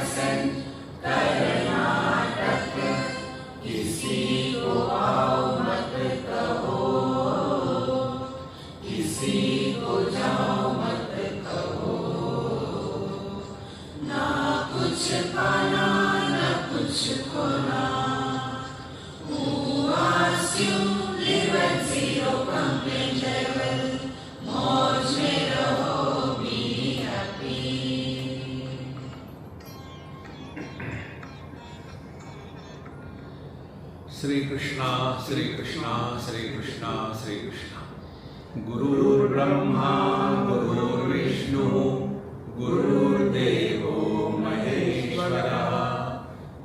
पसंद कर्नाटक, किसी को आओ मत कहो, किसी को जाओ मत कहो। ना कुछ पाना ना कुछ खोना, who asked you live at zero complaint level, मौज में रहो, be happy। श्री कृष्णा श्री कृष्णा श्री कृष्णा श्री कृष्णा। गुरुर्ब्रह्मा गुरुर्विष्णु गुरुर्देवो महेश्वरः,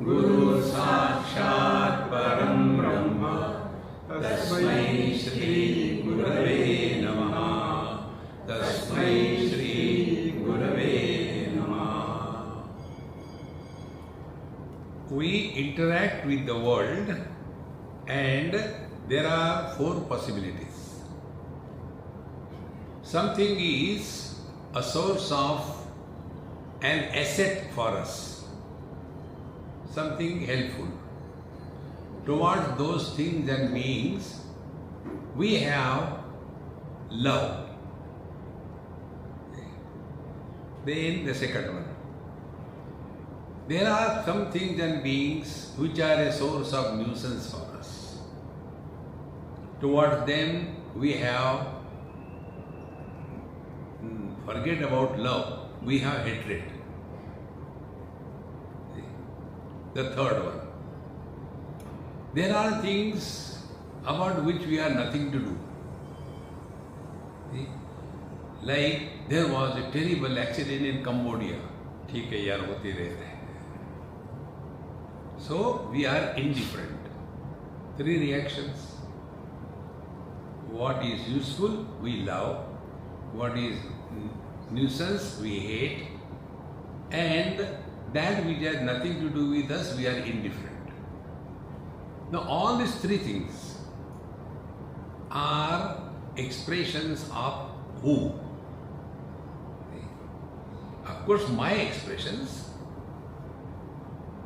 गुरु साक्षात् परं ब्रह्म तस्मै श्री गुरवे नमः, तस्मै श्री गुरवे नमः। We interact with the world and there are four possibilities. Something is a source of an asset for us, something helpful. Towards those things and beings, we have love. Then the second one. There are some things and beings which are a source of nuisance for us. Towards them we have, forget about love, we have hatred. The third one. There are things about which we have nothing to do. See? Like there was a terrible accident in Cambodia. ठीक है यार, होते रहते हैं. So we are indifferent. Three reactions. What is useful, we love. What is nuisance, we hate. And that which has nothing to do with us, we are indifferent. Now all these three things are expressions of who? Of course, my expressions.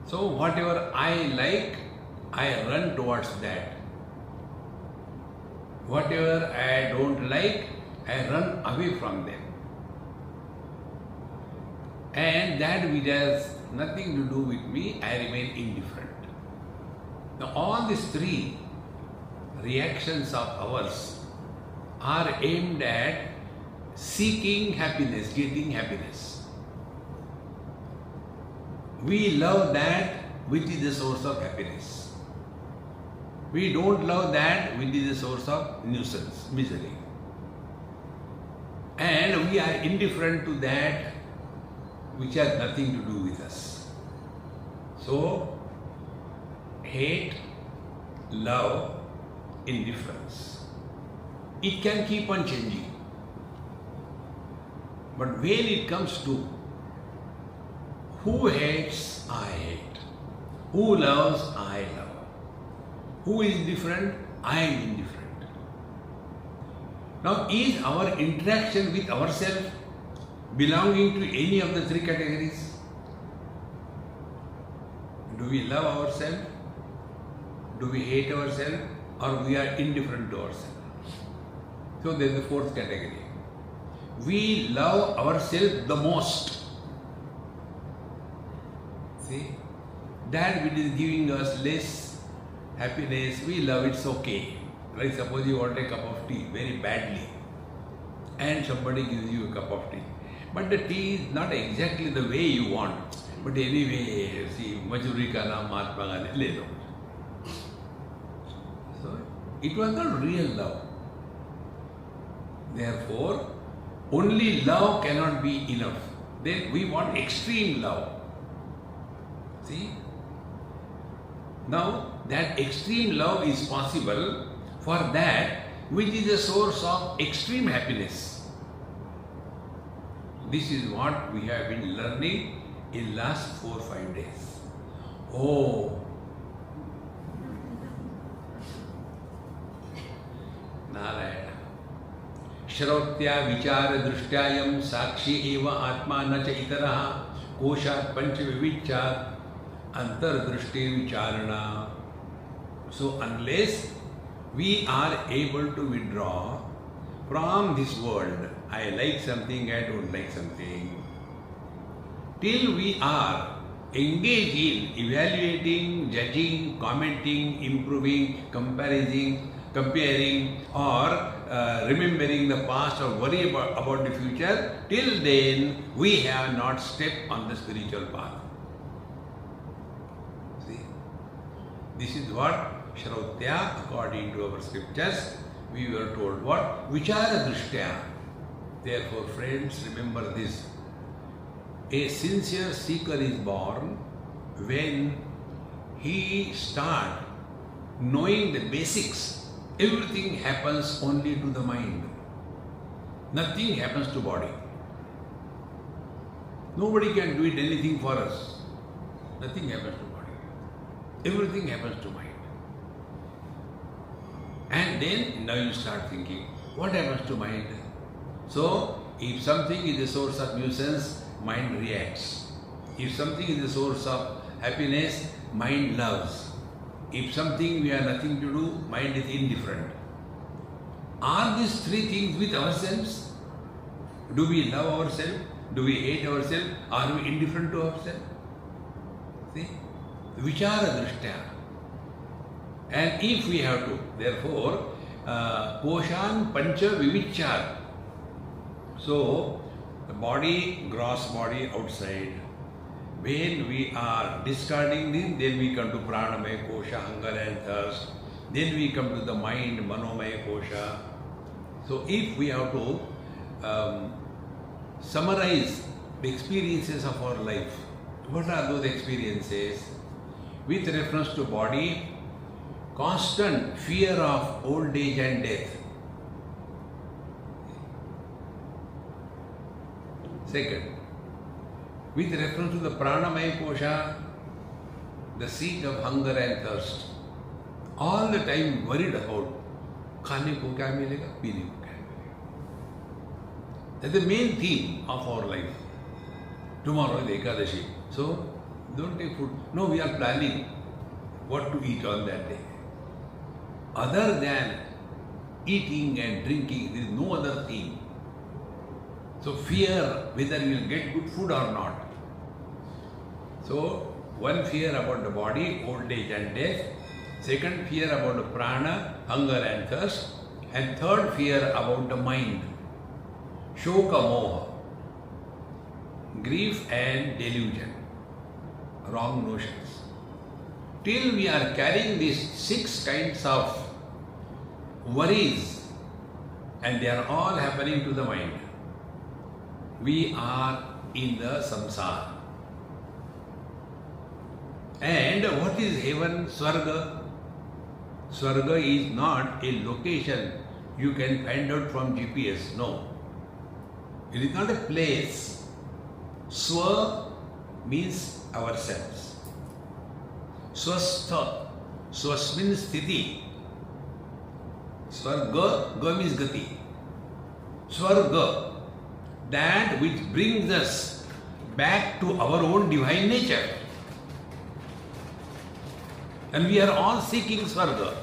So whatever I like, I run towards that. Whatever I don't like, I run away from them. And that which has nothing to do with me, I remain indifferent. Now all these three reactions of ours are aimed at seeking happiness, getting happiness. We love that which is the source of happiness. We don't love that which is the source of nuisance, misery. And we are indifferent to that which has nothing to do with us. So, hate, love, indifference. It can keep on changing. But when it comes to who hates, I hate. Who loves, I love. Who is indifferent, I am indifferent. Now, is our interaction with ourselves belonging to any of the three categories? Do we love ourselves? Do we hate ourselves? Or we are indifferent to ourselves? So there is the fourth category. We love ourselves the most. See, that which is giving us less happiness, we love, it's okay. Like suppose you want a cup of tea very badly and somebody gives you a cup of tea. But the tea is not exactly the way you want. But anyway, see, Majuri ka naam Mahatma Gandhi, le lo. So, it was not real love. Therefore, only love cannot be enough. Then we want extreme love. See? Now, that extreme love is possible for that which is the source of extreme happiness. This is what we have been learning in last 4 or 5 days. Oh, Narayana. Shrautya vichara drushtayam sakshi eva atma na cha itaraha Koshat Pancha Vivichat Antardrishti Vicharana. So unless we are able to withdraw from this world, I like something, I don't like something, till we are engaged in evaluating, judging, commenting, improving, comparing, or remembering the past or worry about the future, till then we have not stepped on the spiritual path. See, this is what Shrautya, according to our scriptures, we were told what? Vichara Drishtya. Therefore, friends, remember this. A sincere seeker is born when he starts knowing the basics. Everything happens only to the mind. Nothing happens to body. Nobody can do it anything for us. Nothing happens to body. Everything happens to mind. And then now you start thinking, what happens to mind? So, if something is the source of nuisance, mind reacts. If something is the source of happiness, mind loves. If something we have nothing to do, mind is indifferent. Are these three things with ourselves? Do we love ourselves? Do we hate ourselves? Are we indifferent to ourselves? See? Vichara Drishtya. And if we have to, therefore, Koshan Pancha Vivichat. So, the body, gross body outside. When we are discarding this, then we come to Pranamaya Kosha, hunger and thirst. Then we come to the mind, Manomaya Kosha. So, if we have to summarize the experiences of our life, what are those experiences? With reference to body, constant fear of old age and death. Second, with reference to the Pranamaya Kosha, the seat of hunger and thirst. All the time worried about खाने को क्या मिलेगा, पीने को क्या मिलेगा. That's the main theme of our life. Tomorrow is Ekadashi. So, don't take food. No, we are planning what to eat on that day. Other than eating and drinking, there is no other theme. So fear whether you will get good food or not. So one fear about the body, old age and death. Second fear about the prana, hunger and thirst. And third fear about the mind, shoka moha, grief and delusion, wrong notions. Till we are carrying these 6 kinds of worries, and they are all happening to the mind, we are in the samsara. And what is heaven, Swarga? Swarga is not a location you can find out from GPS, no. It is not a place. Swa means ourselves. Swastha, swasmin sthiti. Swarga, ga means gati. Swarga, that which brings us back to our own divine nature. And we are all seeking Swarga.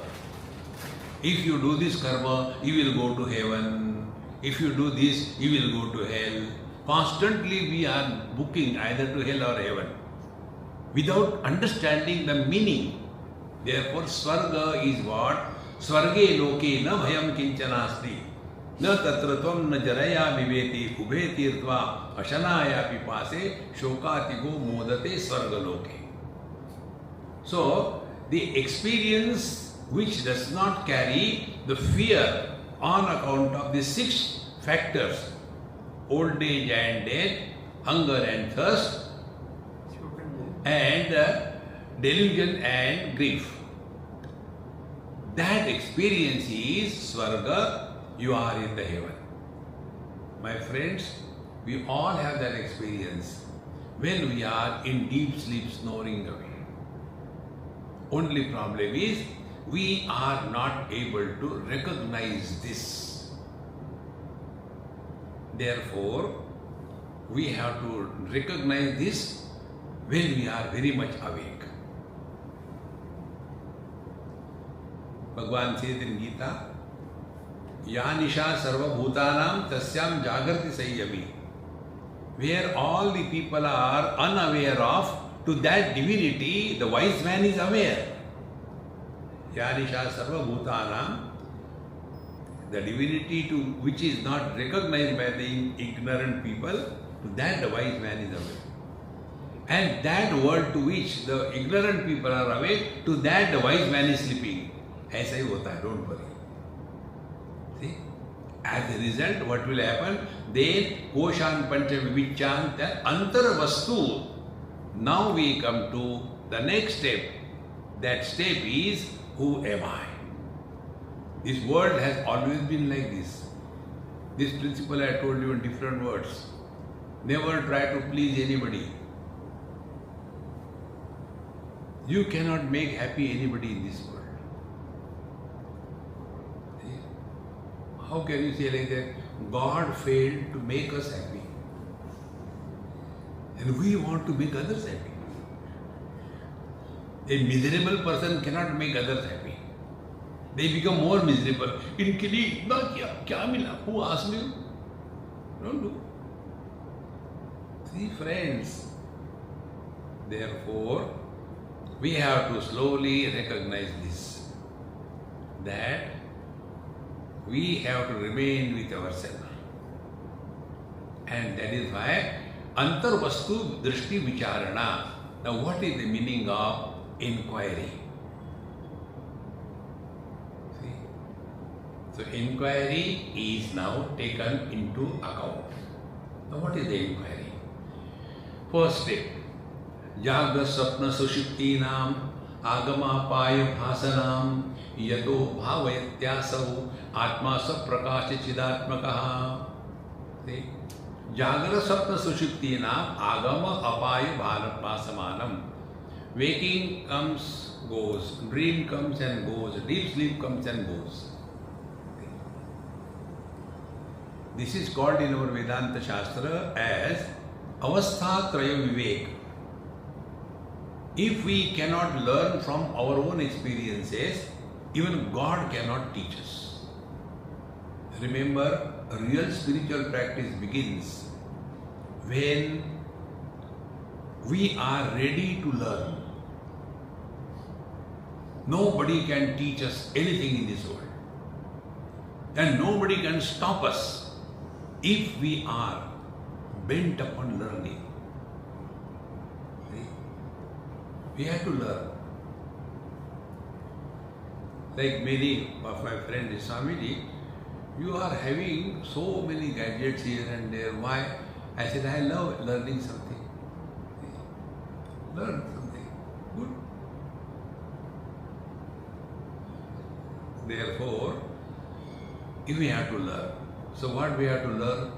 If you do this karma, you will go to heaven. If you do this, you will go to hell. Constantly we are booking either to hell or heaven without understanding the meaning. Therefore, Swarga is what? Swarge loke na bhayam kinchanasti. Na tatratvam na jaraya viveti ubhe tirtva ashanaya pipase shokatigo modate Swarga loke. So, the experience which does not carry the fear on account of the 6 factors, old age and death, hunger and thirst, and delusion and grief. That experience is Swarga, you are in the heaven. My friends, we all have that experience when we are in deep sleep snoring away. Only problem is we are not able to recognize this. Therefore, we have to recognize this when we are very much awake. Bhagavan says in Gita, Ya Nisha Sarva Bhutanam Tasyam Jagrati Sayami. Where all the people are unaware of, to that divinity the wise man is aware. Ya Nisha Sarva Bhutanam, the divinity to which is not recognized by the ignorant people, to that the wise man is aware. And that world to which the ignorant people are awake, to that the wise man is sleeping. ऐसा ही होता है, don't worry. See? As a result, what will happen? Then, Koshan Pancha Vivichan, Antar Vastu. Now we come to the next step. That step is, who am I? This world has always been like this. This principle I told you in different words. Never try to please anybody. You cannot make happy anybody in this world. How can you say like that? God failed to make us happy. And we want to make others happy. A miserable person cannot make others happy. They become more miserable. इनके लिए इतना किया, क्या मिला? Who asked you? Don't do. See, friends. Therefore, we have to slowly recognize this. That we have to remain with ourselves. And that is why Antarvastu Drishti Vicharana. Now what is the meaning of inquiry? See? So inquiry is now taken into account. Now what is the inquiry? First step. Jagra Sapna Sushiptinam Agama Paya Bhasanam Yato Bhavayatyasav Atma Saprakasha Chidatmakaha. See? Jagra Sapna Sushiptinam Agama Apaya Bhasamanam. Waking comes, goes. Dream comes and goes. Deep sleep comes and goes. This is called in our Vedanta Shastra as Avastha Traya Vivek. If we cannot learn from our own experiences, even God cannot teach us. Remember, a real spiritual practice begins when we are ready to learn. Nobody can teach us anything in this world. And nobody can stop us if we are bent upon learning. We have to learn. Like many of my friends, Swamiji, you are having so many gadgets here and there. Why? I said, I love learning something. Learn something. Good. Therefore, if we have to learn. So what we have to learn?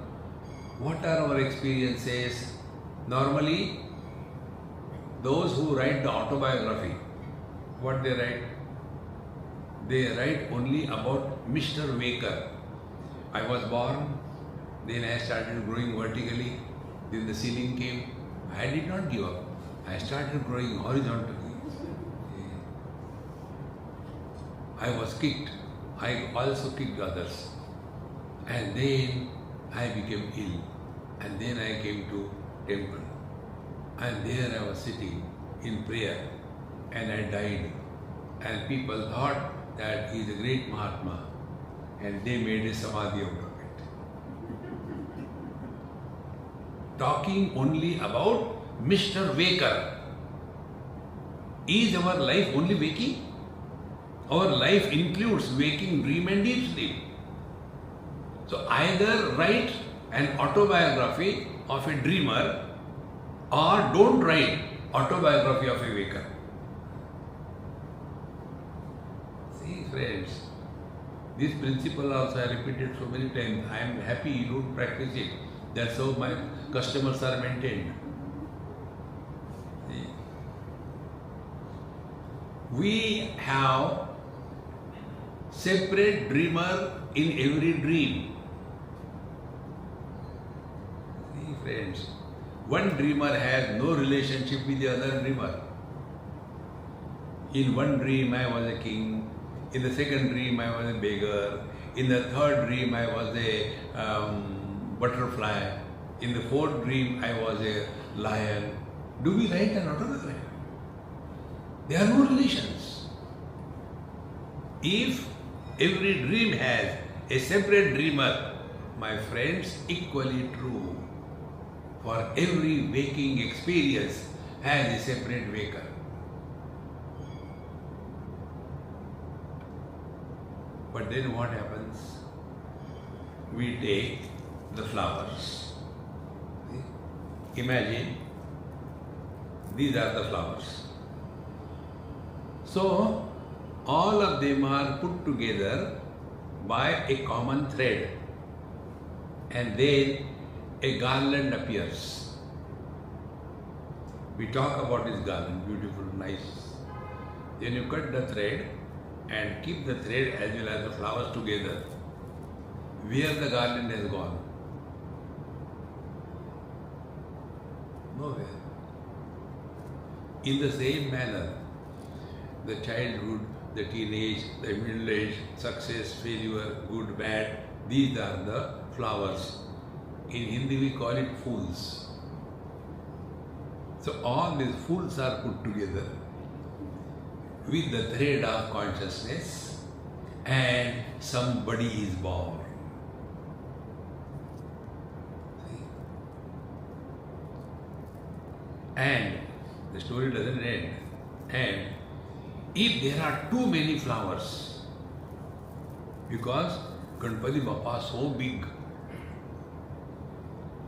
What are our experiences? Normally, those who write the autobiography, what they write? They write only about Mr. Waker. I was born, then I started growing vertically, then the ceiling came. I did not give up. I started growing horizontally. I was kicked. I also kicked others. And then I became ill. And then I came to temple. And there I was sitting in prayer and I died. And people thought that he is a great Mahatma and they made a samadhi out of it. Talking only about Mr. Waker. Is our life only waking? Our life includes waking, dream and deep sleep. So either write an autobiography of a dreamer or don't write autobiography of a waker. See, friends, this principle also I repeated so many times. I am happy you don't practice it. That's how my customers are maintained. See? We have separate dreamer in every dream. See, friends, One dreamer has no relationship with the other dreamer. In one dream I was a king, in the second dream I was a beggar, in the third dream I was a butterfly, in the fourth dream I was a lion. Do we write an autograph? There are no relations. If every dream has a separate dreamer, my friends, equally true. For every waking experience has a separate waker. But then what happens? We take the flowers. Imagine these are the flowers. So all of them are put together by a common thread, and then a garland appears. We talk about this garland, beautiful, nice. Then you cut the thread and keep the thread as well as the flowers together. Where the garland has gone? Nowhere. In the same manner, the childhood, the teenage, the middle age, success, failure, good, bad, these are the flowers. In Hindi we call it fools. So all these fools are put together with the thread of consciousness, and somebody is born. See? And the story doesn't end. And if there are too many flowers, because Ganpati Bappa is so big,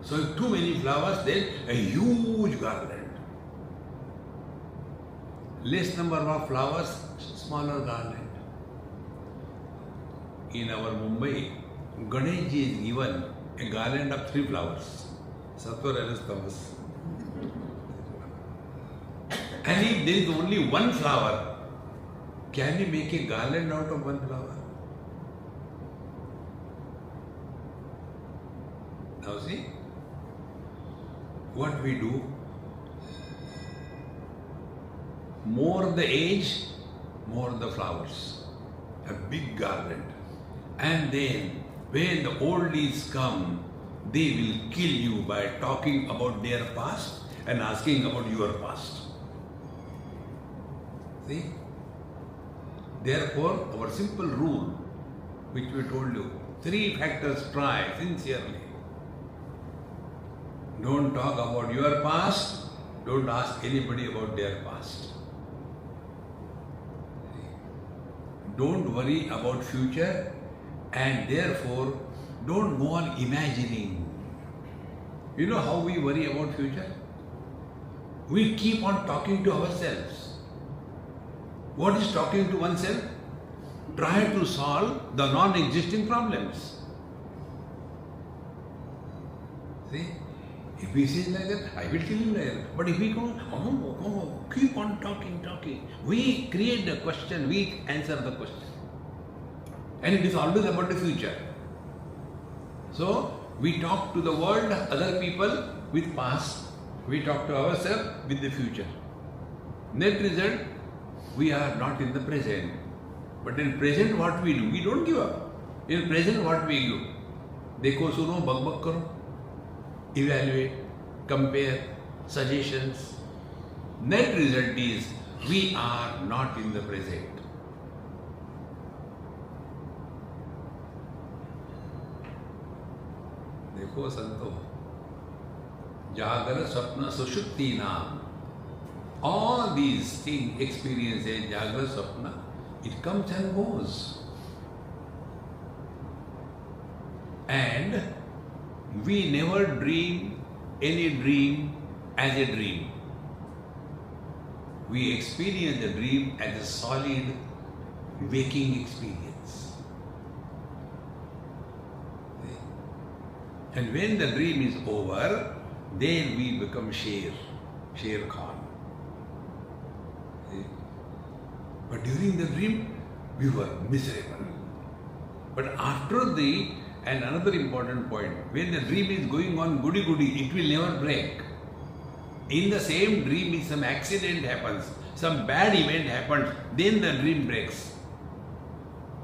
so if too many flowers, then a huge garland. Less number of flowers, smaller garland. In our Mumbai, Ganesh ji is given a garland of 3 flowers. Sattva, Rajas, Tamas. And if there is only one flower, can you make a garland out of one flower? Now see, what we do, more the age, more the flowers, a big garland. And then when the oldies come, they will kill you by talking about their past and asking about your past. See? Therefore, our simple rule, which we told you, 3 factors try sincerely. Don't talk about your past, don't ask anybody about their past. Don't worry about future, and therefore don't go on imagining. You know how we worry about future? We keep on talking to ourselves. What is talking to oneself? Try to solve the non-existing problems. See? If he says like that, I will tell him like that. But if we go, keep on talking, we create the question, we answer the question. And it is always about the future. So, we talk to the world, other people with past. We talk to ourselves with the future. Net result, we are not in the present. But in present, what we do? We don't give up. In present, what we do? Dekho, suno, bak karo. Evaluate, compare, suggestions. Net result is we are not in the present. Dekho santo, Jagara, Swapna, Sushupti Naam. All these things, experiences, Jagara, Swapna, it comes and goes. And we never dream any dream as a dream. We experience the dream as a solid waking experience. And when the dream is over, then we become Sher Khan. But during the dream, we were miserable. But after and another important point, when the dream is going on goody, it will never break. In the same dream, if some accident happens, some bad event happens, then the dream breaks.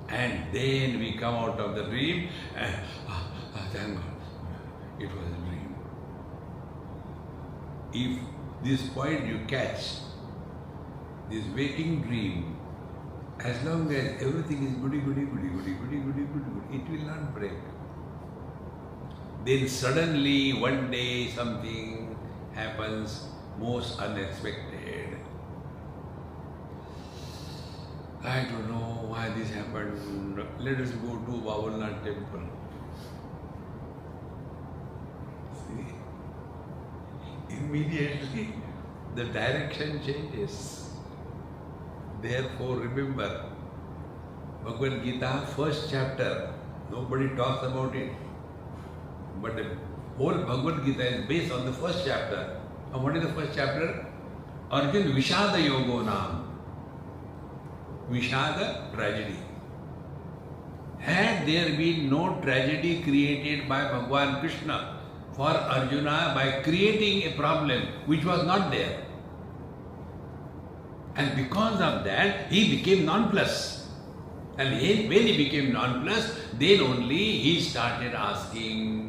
And then we come out of the dream and thank God, it was a dream. If this point you catch, this waking dream, as long as everything is goody, it will not break. Then suddenly one day something happens most unexpected. I don't know why this happened. Let us go to Bhavalnath temple. See? Immediately the direction changes. Therefore remember, Bhagavad Gita, first chapter, nobody talks about it. But the whole Bhagavad Gita is based on the first chapter. And what is the first chapter? Arjun Vishada Yogo Nam. Vishada, tragedy. Had there been no tragedy created by Bhagavan Krishna for Arjuna by creating a problem which was not there. And because of that, he became nonplus. And when he became nonplus, then only he started asking,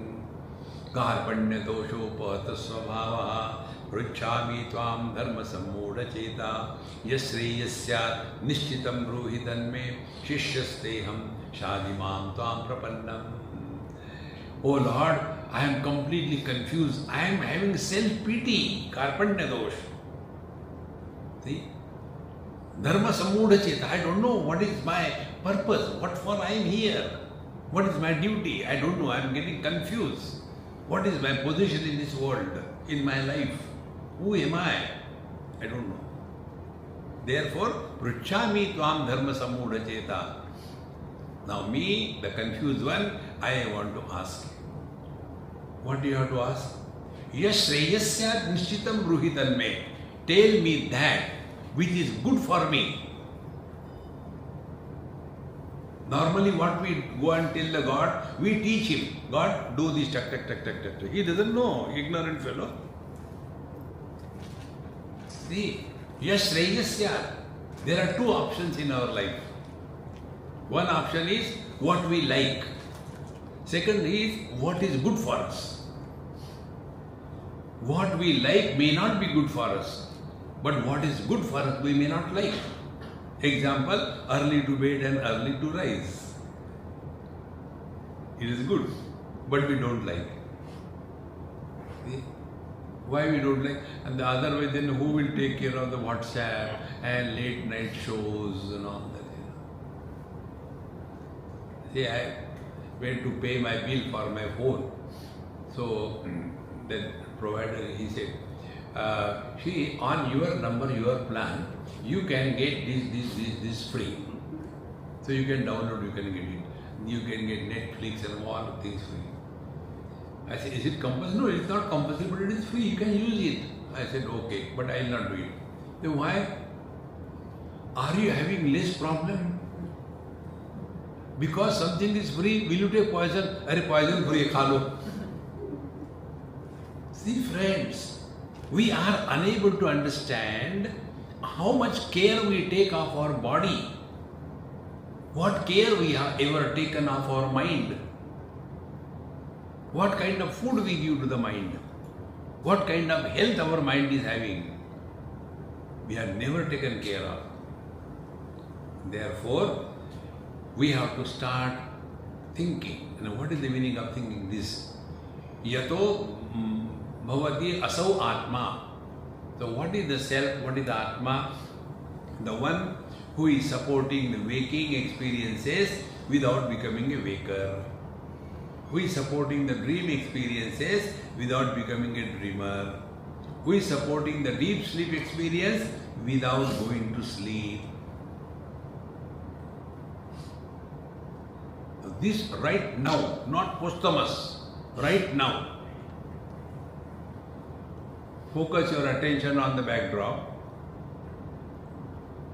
Karpanya doshopat svabhava pruchhami tvam dharma sammoda cheta yasreyasyat nishchitam bruhitanme shishyasteham shadimam tvam prapannam. Oh Lord, I am completely confused. I am having self-pity, Karpanya dosh. See? Dharma sammoda cheta. I don't know what is my purpose, what for I am here, what is my duty. I don't know, I am getting confused. What is my position in this world, in my life? Who am I? I don't know. Therefore, pruchhami tvam dharma sammoda cheta. Now me, the confused one, I want to ask. What do you have to ask? Yashreyasya nishchitam bruhitanme. Tell me that which is good for me. Normally what we go and tell the God, we teach him, God, do this, tuck. He doesn't know, ignorant fellow. See, yashreyasya. There are two options in our life. One option is what we like. Second is what is good for us. What we like may not be good for us, but what is good for us we may not like. Example, early to bed and early to rise. It is good, but we don't like. See? Why we don't like? And the other way, then who will take care of the WhatsApp and late night shows and all that? See, I went to pay my bill for my phone. So the provider, he said, see, on your number, your plan, you can get this free. So you can download, you can get it. You can get Netflix and all things free. I said, is it compulsory? No, it's not compulsory, but it is free. You can use it. I said, okay, but I will not do it. Then why? Are you having less problem? Because something is free, will you take poison? Arey poison free, kha lo. See friends, we are unable to understand how much care we take of our body, what care we have ever taken of our mind, what kind of food we give to the mind, what kind of health our mind is having. We have never taken care of. Therefore, we have to start thinking. And what is the meaning of thinking this? Yato bhavati asau atma. So what is the self, what is the atma? The one who is supporting the waking experiences without becoming a waker. Who is supporting the dream experiences without becoming a dreamer. Who is supporting the deep sleep experience without going to sleep. This right now, not posthumous, right now. Focus your attention on the backdrop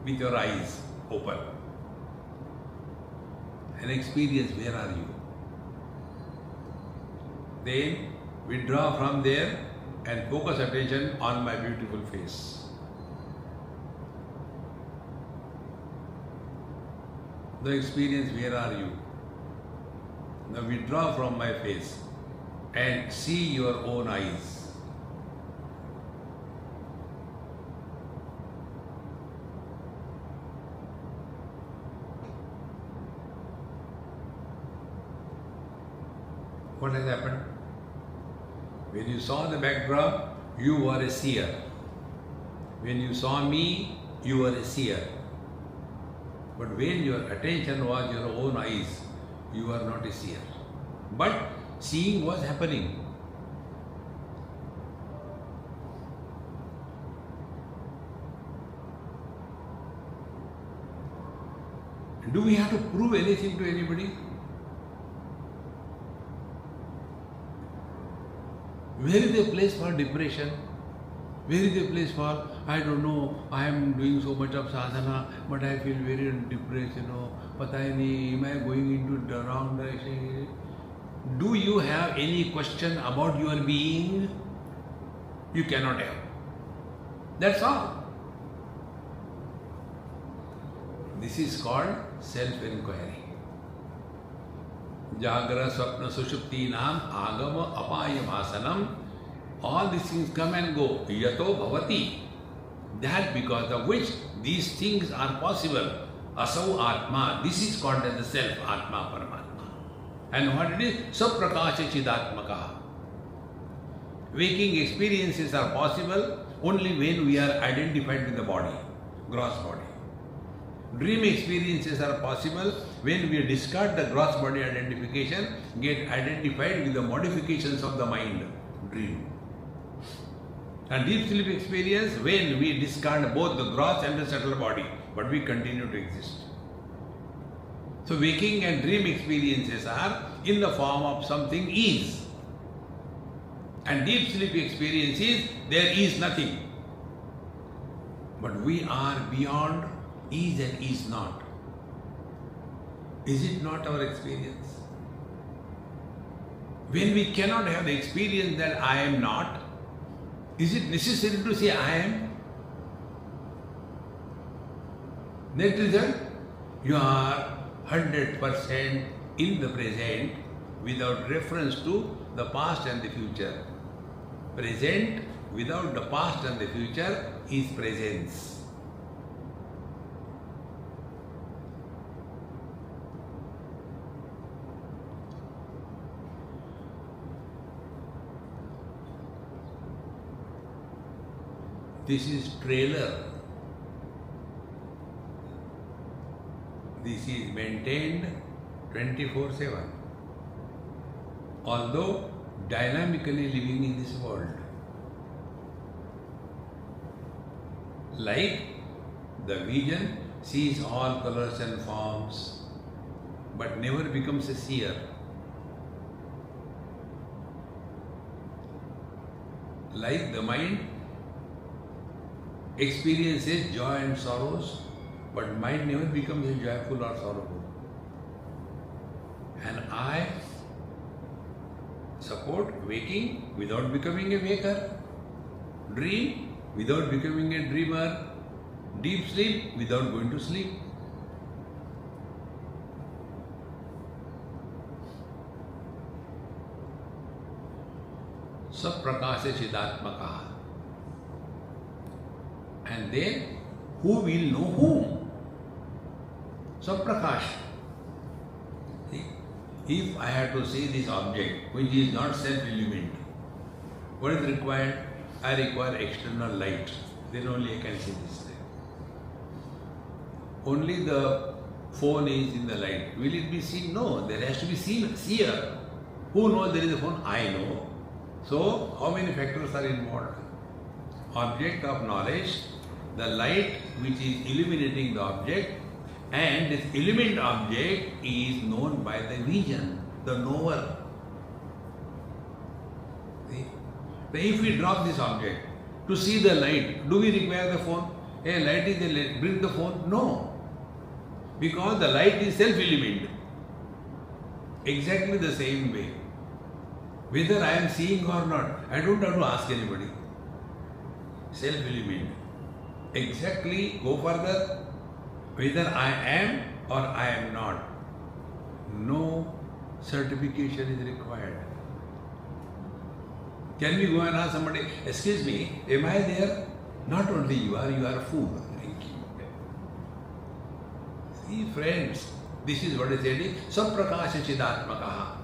with your eyes open and experience where are you. Then withdraw from there and focus attention on my beautiful face. Now experience, where are you? Now withdraw from my face and see your own eyes. What has happened? When you saw the backdrop, you were a seer. When you saw me, you were a seer. But when your attention was your own eyes, you were not a seer. But seeing was happening. Do we have to prove anything to anybody? Where is the place for depression? Where is the place for, I don't know, I am doing so much of sadhana, but I feel very depressed, Pata nahi, am I going into the wrong direction? Do you have any question about your being? You cannot have. That's all. This is called self-inquiry. Jagra, Swapna, Sushupti, Nam, Agama, Apaya, Vasanam. All these things come and go. Yato bhavati. That because of which these things are possible. Asau Atma. This is called as the self, Atma, Paramatma. And what it is? Saprakasha Chidatmaka. Waking experiences are possible only when we are identified with the body, gross body. Dream experiences are possible when we discard the gross body identification, get identified with the modifications of the mind, dream. And deep sleep experience when we discard both the gross and the subtle body, but we continue to exist. So waking and dream experiences are in the form of something is. And deep sleep experience is, there is nothing. But we are beyond is and is not. Is it not our experience? When we cannot have the experience that I am not, is it necessary to say I am? Net result, you are 100% in the present without reference to the past and the future. Present without the past and the future is presence. This is trailer. This is maintained 24/7. Although dynamically living in this world. Like the vision sees all colors and forms, but never becomes a seer. Like the mind experiences joy and sorrows, but mind never becomes joyful or sorrowful. And I support waking without becoming a waker, dream without becoming a dreamer, deep sleep without going to sleep. Saprakasha Chidatmaka. And then, who will know whom? Saprakash. If I have to see this object, which is not self-illumined, what is required? I require external light. Then only I can see this thing. Only the phone is in the light. Will it be seen? No, there has to be seer. Who knows there is a phone? I know. So, how many factors are involved? Object of knowledge, the light which is illuminating the object, and this illumined object is known by the vision, the knower. See? If we drop this object to see the light, do we require the phone? Hey, light is the light, bring the phone? No. Because the light is self-illumined. Exactly the same way. Whether I am seeing or not, I don't have to ask anybody. Self-illumined. Exactly, go further. Whether I am or I am not. No certification is required. Can we go and ask somebody, excuse me, am I there? Not only you are a fool. See friends, this is what is said, Saprakasha Chidatmakaha.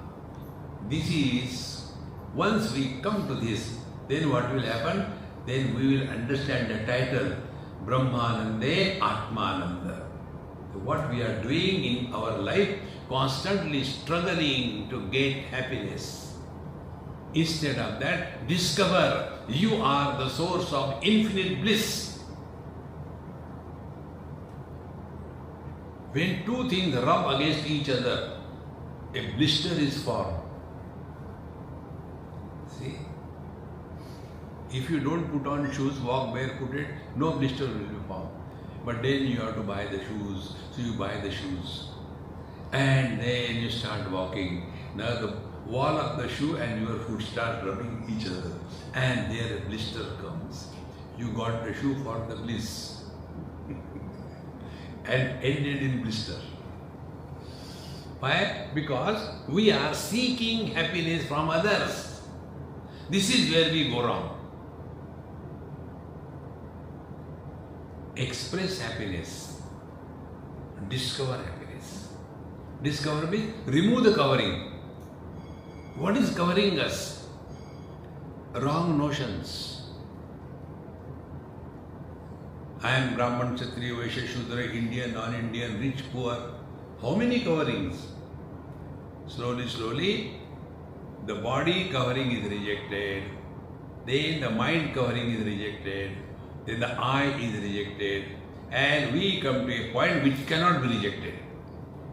This is, once we come to this, then what will happen? Then we will understand the title, Brahmanande Atmananda. So what we are doing in our life, constantly struggling to get happiness. Instead of that, discover you are the source of infinite bliss. When two things rub against each other, a blister is formed. See? If you don't put on shoes, walk barefooted, no blister will be formed. But then you have to buy the shoes, so you buy the shoes. And then you start walking. Now the wall of the shoe and your foot start rubbing each other. And there a blister comes. You got the shoe for the bliss. And ended in blister. Why? Because we are seeking happiness from others. This is where we go wrong. Express happiness. Discover happiness. Discover means remove the covering. What is covering us? Wrong notions. I am Brahman, Kshatriya, Vaishya, Shudra, Indian, non-Indian, rich, poor. How many coverings? Slowly, slowly, the body covering is rejected. Then the mind covering is rejected. Then the I is rejected. And we come to a point which cannot be rejected.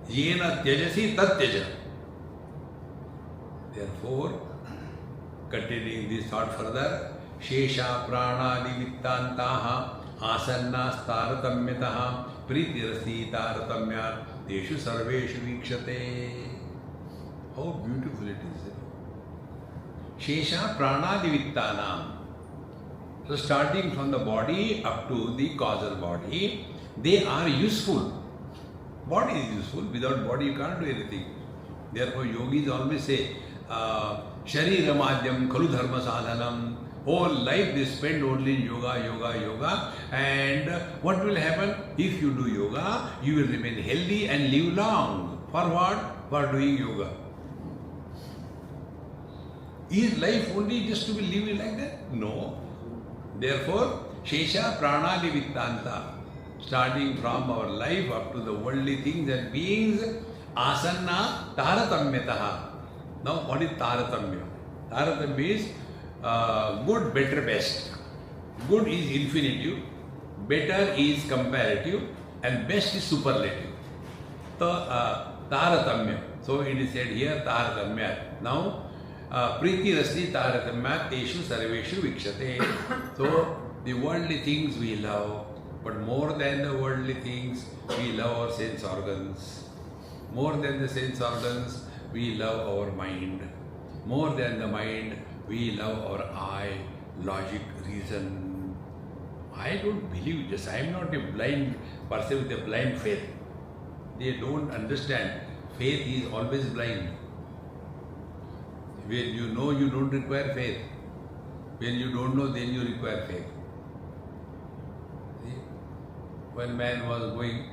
Yena tyajasi tat tyaja. Therefore, continuing this thought further, Shesha prana nivittantaha asanna staratamyataha pritirasi taratamyat deshu sarveshu vikshate. How beautiful it is. Shesha prana nivittanam. So starting from the body up to the causal body, they are useful. Body is useful. Without body you can't do anything. Therefore yogis always say, Sharira madhyam khalu dharma sadhanam. Whole life they spend only in yoga, yoga, yoga. And what will happen? If you do yoga, you will remain healthy and live long. For what? For doing yoga. Is life only just to be living like that? No. Therefore, Shesha Prana Nivittanta, starting from our life up to the worldly things and beings, Asanna Taratamyataha. Now, what is Taratamya? Taratamya is good, better, best. Good is infinitive, better is comparative, and best is superlative. So, Taratamya. So, it is said here, Taratamya. Now, Priti Rasti Taratamya Teshu Sarveshu Vikshate. So, the worldly things we love, but more than the worldly things, we love our sense organs. More than the sense organs, we love our mind. More than the mind, we love our eye, logic, reason. I don't believe this. I am not a blind person with a blind faith. They don't understand. Faith is always blind. When you know, you don't require faith. When you don't know, then you require faith. See? One man was going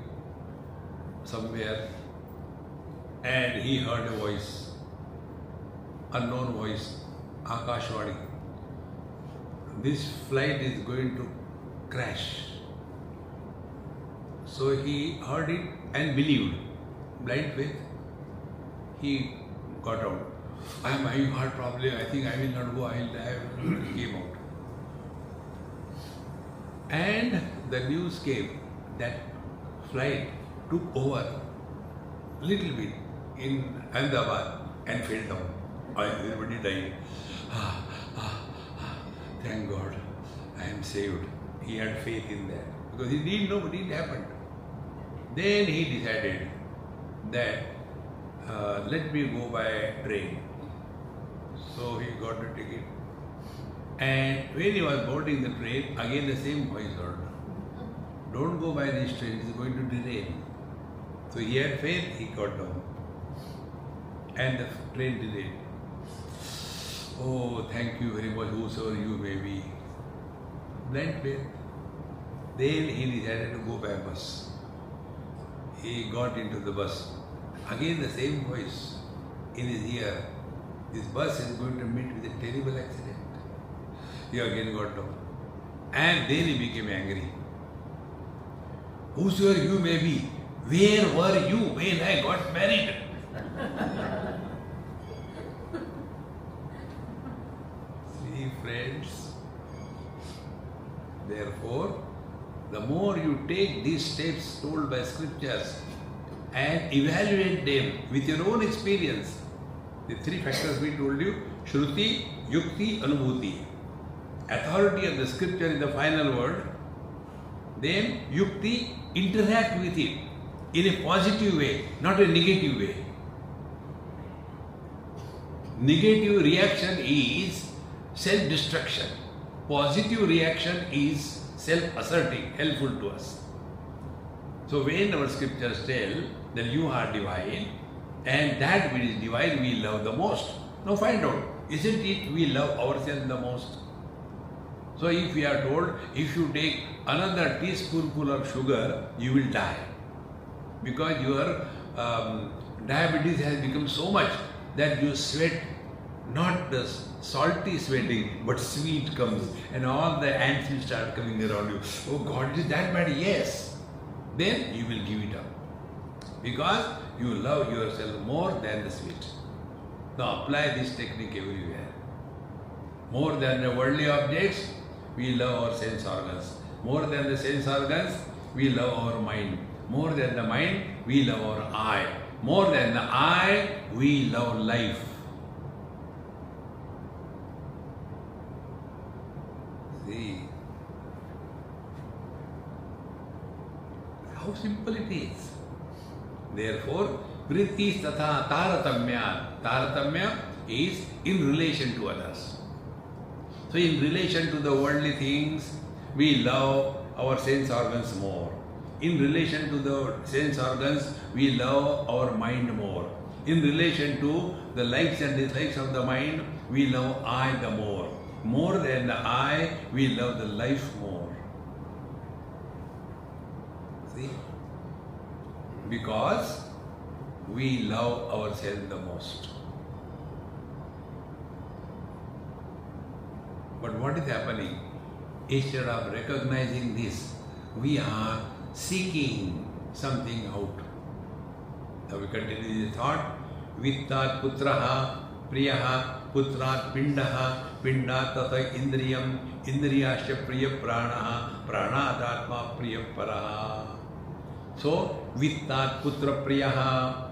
somewhere and he heard a voice, unknown voice, Akashwani. This flight is going to crash. So he heard it and believed. Blind faith. He got out. I am having heart problem, I think I will not go, I will die. He came out. And the news came that flight took over a little bit in Ahmedabad and fell down. Everybody died. Thank God, I am saved. He had faith in that. Because he didn't know what it happened. Then he decided that let me go by train. So he got a ticket. And when he was boarding the train, again the same voice heard. Don't go by this train, it's going to derail. So he had faith, he got down. And the train derailed. Oh, thank you very much, whosoever you may be. Blind faith. Then he decided to go by bus. He got into the bus. Again the same voice in his ear. This bus is going to meet with a terrible accident. He again got down. And then he became angry. Whosoever you may be, where were you when I got married? See, friends, therefore, the more you take these steps told by scriptures and evaluate them with your own experience, the three factors we told you, Shruti, Yukti, Anubhuti. Authority of the scripture is the final word. Then Yukti, interact with it in a positive way, not a negative way. Negative reaction is self-destruction. Positive reaction is self-asserting, helpful to us. So when our scriptures tell that you are divine and that which is divine we love the most. Now find out, isn't it we love ourselves the most? So if we are told, if you take another teaspoonful of sugar, you will die. Because your diabetes has become so much that you sweat, not the salty sweating, but sweet comes. And all the ants will start coming around you. Oh God, is that bad? Yes. Then you will give it up. Because you love yourself more than the sweet. Now apply this technique everywhere. More than the worldly objects, we love our sense organs. More than the sense organs, we love our mind. More than the mind, we love our eye. More than the eye, we love life. See how simple it is. Therefore, vritti tatha taratamya. Taratamya is in relation to others. So in relation to the worldly things, we love our sense organs more. In relation to the sense organs, we love our mind more. In relation to the likes and dislikes of the mind, we love I the more. More than the I, we love the life more. See? Because we love ourselves the most. But what is happening? Instead of recognizing this, we are seeking something out. Now we continue the thought. Vittat putraha priyaha putrat pindaha pindat tata indriyam indriyasya priya pranaha pranat atma priya paraha. So vittat putra priyaha,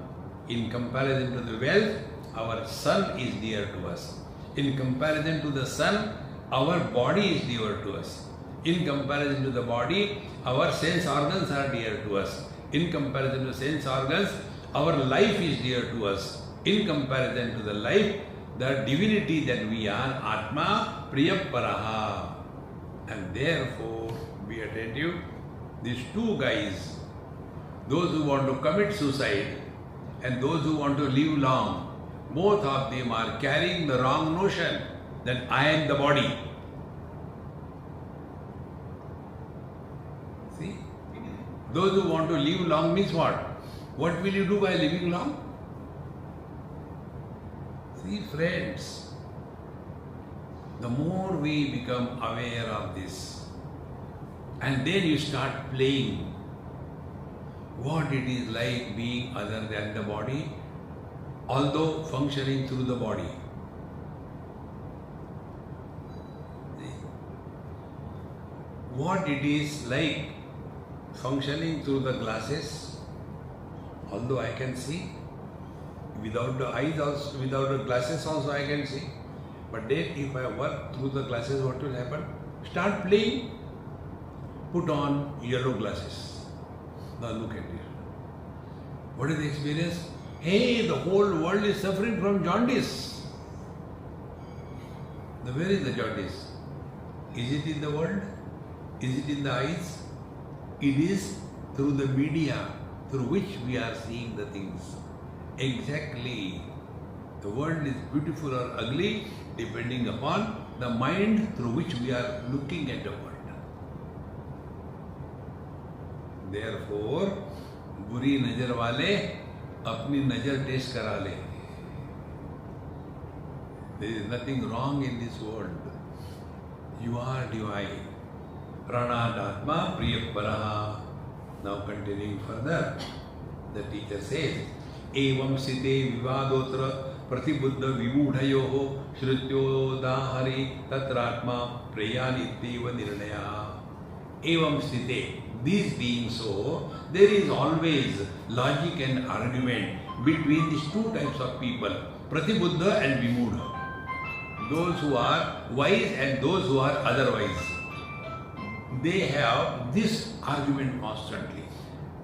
in comparison to the wealth, our son is dear to us. In comparison to the son, our body is dear to us. In comparison to the body, our sense organs are dear to us. In comparison to sense organs, our life is dear to us. In comparison to the life, the divinity that we are, Atma Priyaparaha. And therefore, be attentive, these two guys, those who want to commit suicide and those who want to live long, both of them are carrying the wrong notion that I am the body. See? Those who want to live long means what? What will you do by living long? See, friends, the more we become aware of this, and then you start playing what it is like being other than the body, although functioning through the body. What it is like functioning through the glasses, although I can see, without the eyes also, without the glasses also I can see. But then if I work through the glasses, what will happen? Start playing, put on yellow glasses. Now look at it. What is the experience? Hey, the whole world is suffering from jaundice. Now where is the jaundice? Is it in the world? Is it in the eyes? It is through the media through which we are seeing the things. Exactly. The world is beautiful or ugly depending upon the mind through which we are looking at the world. Therefore, बुरी नजर वाले अपनी नजर test करा ले. There is nothing wrong in this world. You are divine. Pranadatma Priyaparaha. Now continuing further, the teacher says, Evam Site Vivadotra Pratibuddha Vimudhayoho Shrutyodahari Tatratma Prayanityeva Nirnaya. Evam Site. This being so, there is always logic and argument between these two types of people, Pratibuddha and Vimudha. Those who are wise and those who are otherwise. They have this argument constantly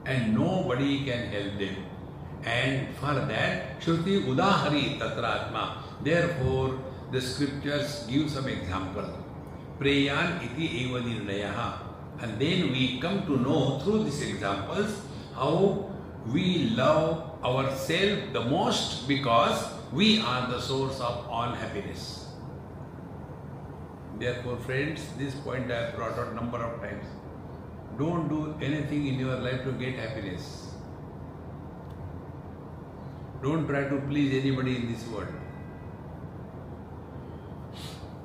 and nobody can help them. And for that, Shruti Udahari Tatratma. Therefore, the scriptures give some example. Preyan iti eva nirnayaha. And then we come to know through these examples how we love ourselves the most because we are the source of all happiness. Therefore, friends, this point I have brought out number of times. Don't do anything in your life to get happiness. Don't try to please anybody in this world.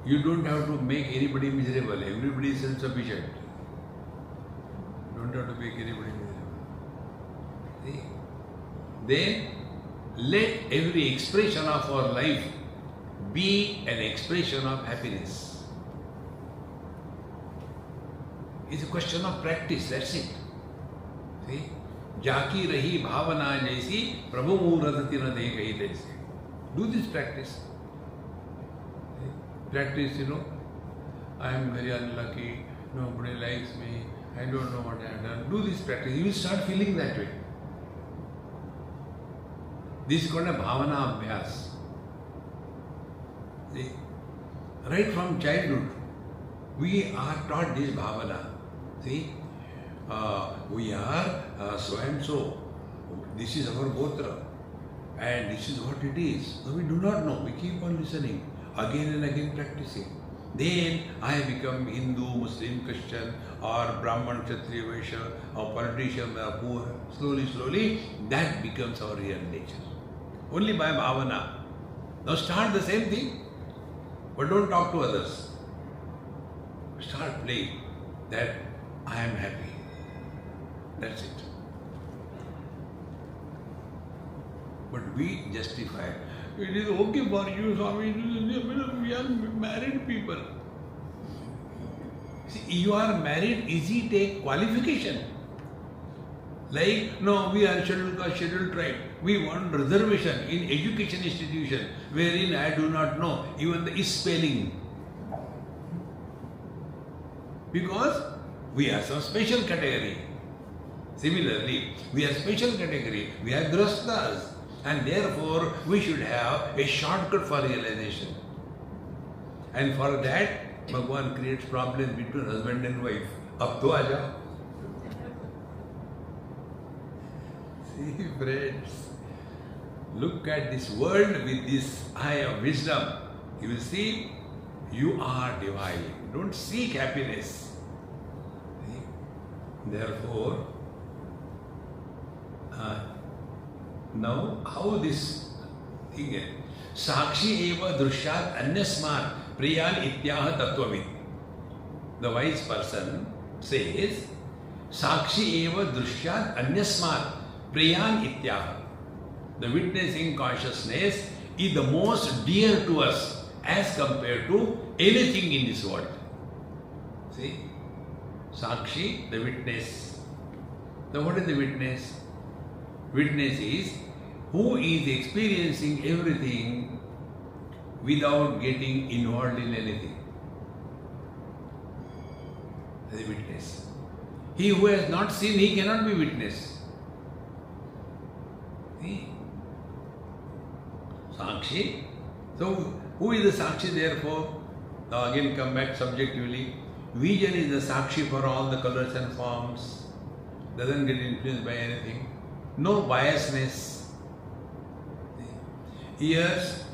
You don't have to make anybody miserable. Everybody is self-sufficient. Don't have to make anybody miserable. See? Then let every expression of our life be an expression of happiness. It's a question of practice, that's it. See? Jaki rahi bhavana jaisi prabhu muradati na dekai jaisi. Do this practice. See? Practice, I am very unlucky, nobody likes me, I don't know what I have done. Do this practice, you will start feeling that way. This is called a bhavana abhyas. See? Right from childhood, we are taught this bhavana. See, we are so and so. This is our gotra, and this is what it is. So we do not know. We keep on listening, again and again practicing. Then I become Hindu, Muslim, Christian, or Brahman, Kshatriya, Vaishya, or politician, or poor. Slowly, slowly, that becomes our real nature. Only by bhavana. Now start the same thing, but don't talk to others. Start playing that I am happy. That's it. But we justify. It is okay for you, Swami. We are married people. See, you are married, is it a qualification? Like, no, we are scheduled caste, scheduled tribe. We want reservation in education institution wherein I do not know even the spelling. Because we are some special category. Similarly, we are special category. We are grastas. And therefore, we should have a shortcut for realization. And for that, Bhagavan creates problems between husband and wife. Ab to aaja. See, friends, look at this world with this eye of wisdom. You will see, you are divine. Don't seek happiness. Therefore, now how this thing is? Sakshi eva drushyat anyasmat priyan ityaha tattvavid. The wise person says, Sakshi eva drushyat anyasmat priyan ityaha. The witnessing consciousness is the most dear to us as compared to anything in this world. See? Sakshi, the witness. Now what is the witness? Witness is who is experiencing everything without getting involved in anything. The witness. He who has not seen, he cannot be witness. See? Sakshi. So who is the Sakshi therefore? Now again come back subjectively. Vision is the sakshi for all the colors and forms. Doesn't get influenced by anything. No biasness. Ears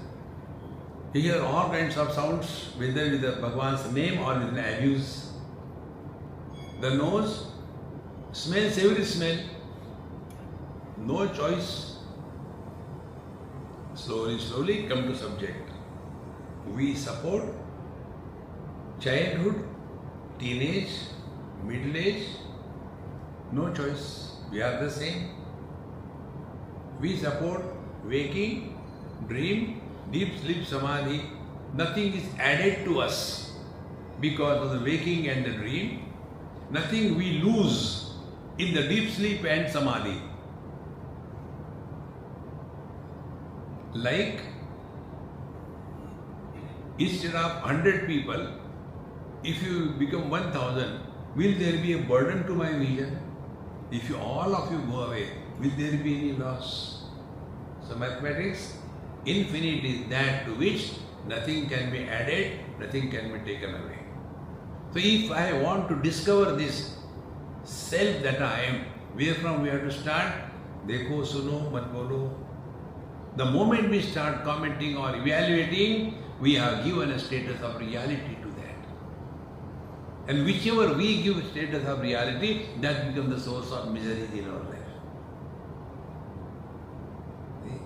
hear all kinds of sounds, whether with the Bhagwan's name or with an abuse. The nose smells every smell. No choice. Slowly come to subject. We support childhood, teenage, middle age. No choice. We are the same. We support waking, dream, deep sleep, samadhi. Nothing is added to us because of the waking and the dream. Nothing we lose in the deep sleep and samadhi. Like, instead of 100 people, if you become 1000, will there be a burden to my vision? If all of you go away, will there be any loss? So mathematics, infinite is that to which nothing can be added, nothing can be taken away. So if I want to discover this self that I am, where from we have to start? Dekho, suno, mat bolo. The moment we start commenting or evaluating, we have given a status of reality to that. And whichever we give status of reality, that becomes the source of misery in our life. See?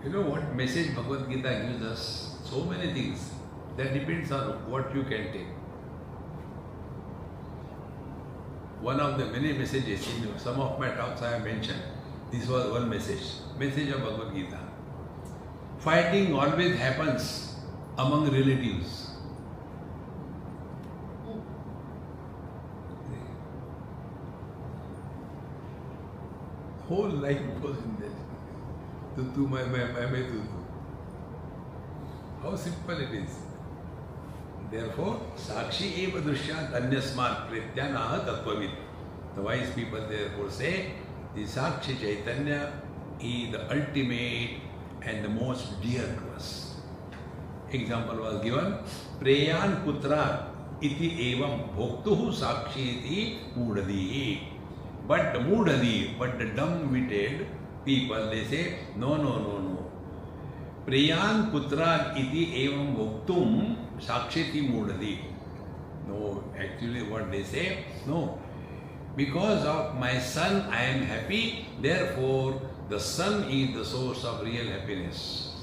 You know what message Bhagavad Gita gives us? So many things. That depends on what you can take. One of the many messages in some of my talks I have mentioned. This was one message of Bhagavad Gita. Fighting always happens among relatives. Whole life goes in that. Tu, my, tu. How simple it is. Therefore, Sakshi eva dushyat anyasmat prityanaha tattvavid. The wise people therefore say, the Sakshi Chaitanya is the ultimate and the most dear to us. Example was given, Preyan putra iti evam bhoktuhu Sakshi iti mudadi. But the dumb-witted people, they say, no. Preyan putra iti evam bhoktum Sakshiti mudadi. No, actually what they say, no. Because of my son I am happy, therefore the son is the source of real happiness.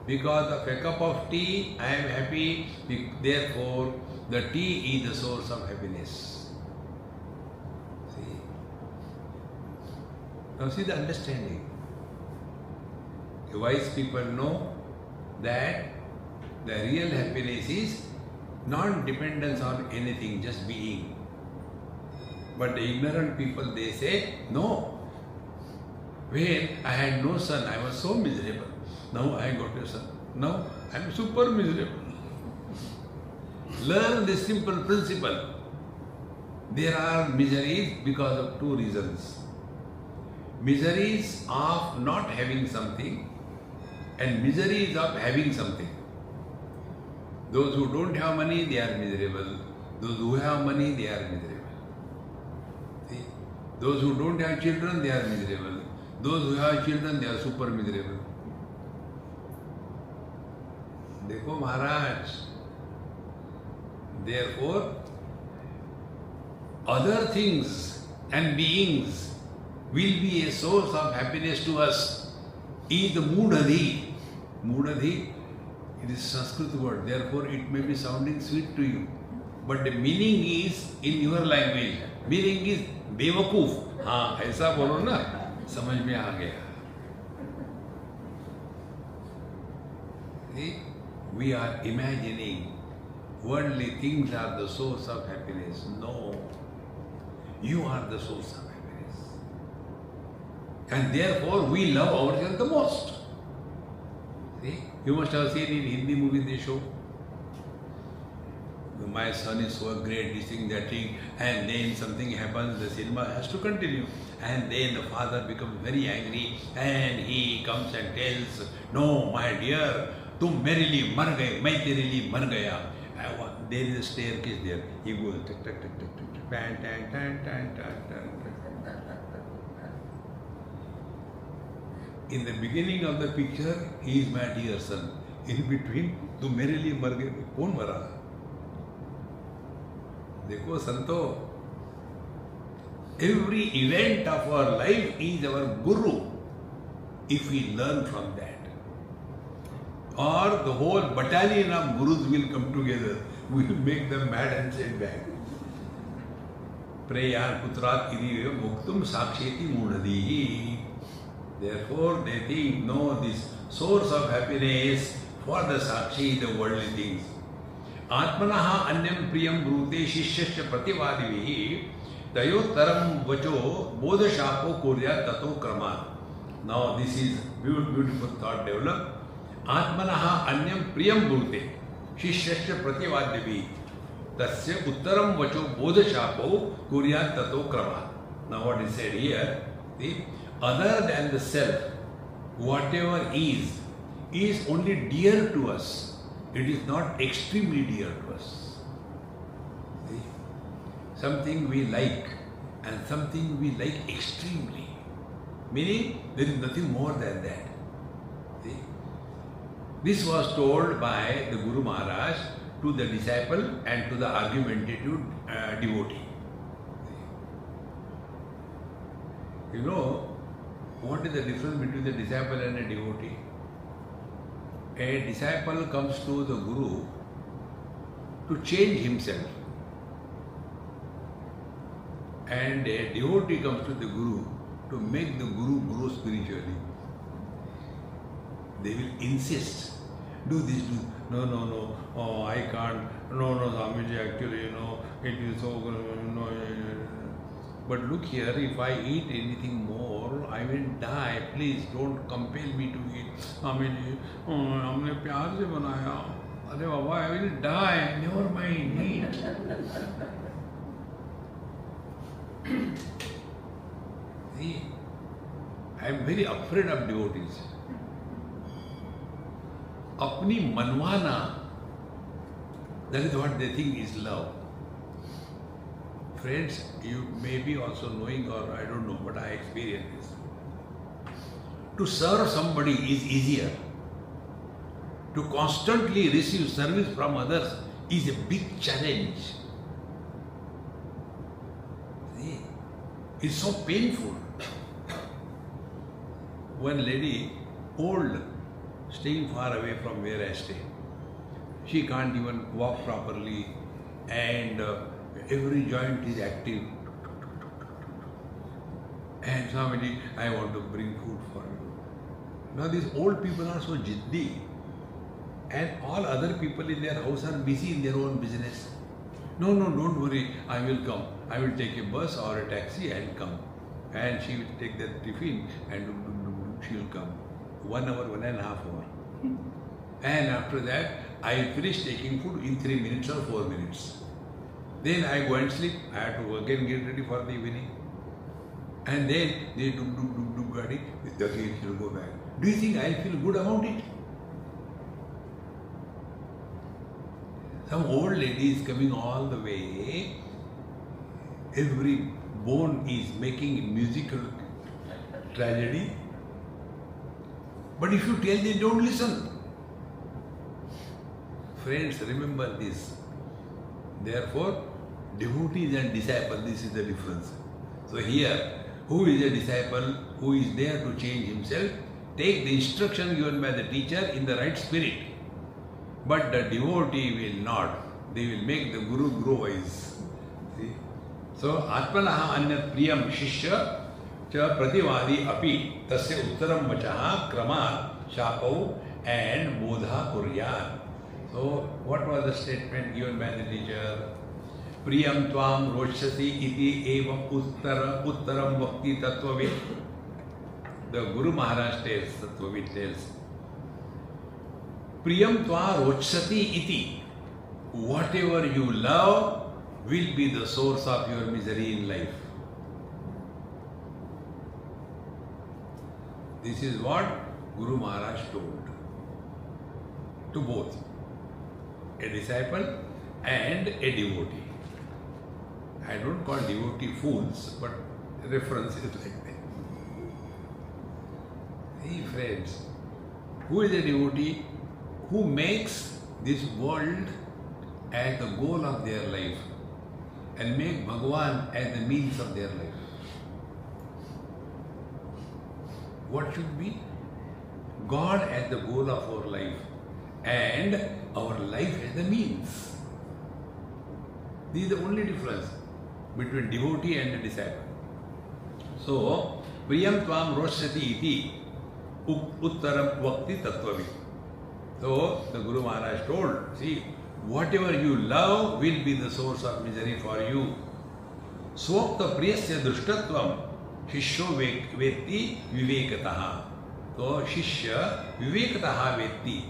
Because of a cup of tea I am happy, therefore the tea is the source of happiness. See? Now see the understanding. The wise people know that the real happiness is non-dependence on anything, just being. But the ignorant people, they say, no. When I had no son, I was so miserable. Now I got a son. Now I am super miserable. Learn this simple principle. There are miseries because of two reasons. Miseries of not having something and miseries of having something. Those who don't have money, they are miserable. Those who have money, they are miserable. See? Those who don't have children, they are miserable. Those who have children, they are super miserable. Dekho Maharaj. Therefore, other things and beings will be a source of happiness to us. Is the mudadi. Mudadi, it is Sanskrit word, therefore it may be sounding sweet to you. But the meaning is in your language. Meaning is बेवकूफ. हाँ ऐसा बोलो ना, समझ में आ गया. See, we are imagining worldly things are the source of happiness. No, you are the source of happiness. And therefore we love ourselves the most. See, you must have seen in Hindi movie they show, my son is so great, this thing, that thing, and then something happens, the cinema has to continue. And then the father becomes very angry and he comes and tells, no, my dear, tum mere liye mar gaye, main tere liye mar gaya. There is a staircase there. He goes, tick, tick, tick, tick, tick, tick, tan, tan, tan, tan, tan, tan. In the beginning of the picture, he is my dear son. In between, tum mere liye mar gaye, kaun mara? Dekho santo, every event of our life is our guru if we learn from that. Or the whole battalion of gurus will come together. We will make them mad and send back. Prayar putrat idhive muktum saksheti munadihi. Therefore they think, no, this source of happiness for the sakshi, the worldly things. Atmanaha anyam priyam brute shishyasya prativadivihi tayottaram vacho bodhashapo kurya tato krama. Now this is beautiful thought developed. Atmanaha anyam priyam brute shishyasya prativadivihi tasya uttaram vacho bodhashapo kurya tato krama. Now what is said here, see, other than the self, whatever is only dear to us. It is not extremely dear to us. See? Something we like and something we like extremely. Meaning there is nothing more than that. See? This was told by the Guru Maharaj to the disciple and to the argumentative devotee. See? You know, what is the difference between the disciple and a devotee? A disciple comes to the Guru to change himself, and a devotee comes to the Guru to make the Guru grow spiritually. They will insist, do this, do no, oh I can't, no, Swamiji, actually, it is so, no. But look here, if I eat anything more, I will die. Please don't compel me to eat. Swamiji, हमने प्यार से बनाया. अरे बाबा, I will die. Never mind, eat. See, I am very afraid of devotees. अपनी मनवाना, that is what they think is love. Friends, you may be also knowing, or I don't know, but I experience this. To serve somebody is easier. To constantly receive service from others is a big challenge. See, it's so painful. One lady, old, staying far away from where I stay. She can't even walk properly, and every joint is active. And Swamiji, I want to bring food for you. Now these old people are so jiddi, and all other people in their house are busy in their own business. No, don't worry, I will come. I will take a bus or a taxi and come. And she will take that tiffin and she will come. 1 hour, 1.5 hours. And after that, I finish taking food in 3 minutes or 4 minutes. Then I go and sleep. I have to again get ready for the evening. And then they do gadi. Again she will go back. Do you think I feel good about it? Some old lady is coming all the way. Every bone is making musical tragedy. But if you tell them, don't listen. Friends, remember this. Therefore, devotees and disciples, this is the difference. So here, who is a disciple, who is there to change himself, take the instruction given by the teacher in the right spirit. But the devotee will not. They will make the Guru grow wise. See? So, Atmanaha Anyat Priyam Shishya Cha Prativadi Api Tasya Uttaram Vachaha Kramat Shapau and Bodha Kuryat. So, what was the statement given by the teacher? Priyam Tvam Roshasi Iti Evam Uttaram Bhakti Tattvavid. The Guru Maharaj tells, Tattvavid tells, Priyam Tva Rochsati Iti. Whatever you love will be the source of your misery in life. This is what Guru Maharaj told to both a disciple and a devotee. I don't call devotee fools, but reference is like that. Hey friends, who is a devotee? Who makes this world as the goal of their life and make Bhagwan as the means of their life. What should be? God as the goal of our life and our life as the means. This is the only difference between devotee and a disciple. So, Priyam Tvam Roshati iti Uttaram Vakti Tattvavi. So, the Guru Maharaj told, see, whatever you love will be the source of misery for you. Swakta Priyasya Drushtatvam Shishyo Vetti Vivekataha. So, Shishya Vivekataha Vetti.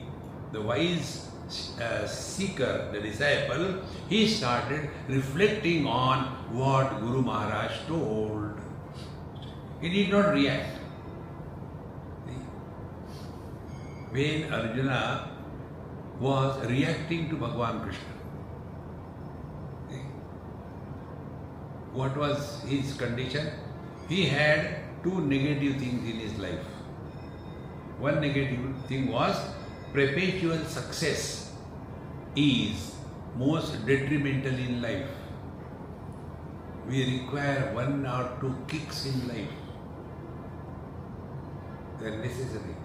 The wise seeker, the disciple, he started reflecting on what Guru Maharaj told. He did not react. When Arjuna was reacting to Bhagavan Krishna, what was his condition? He had two negative things in his life. One negative thing was perpetual success is most detrimental in life. We require 1 or 2 kicks in life. They are necessary.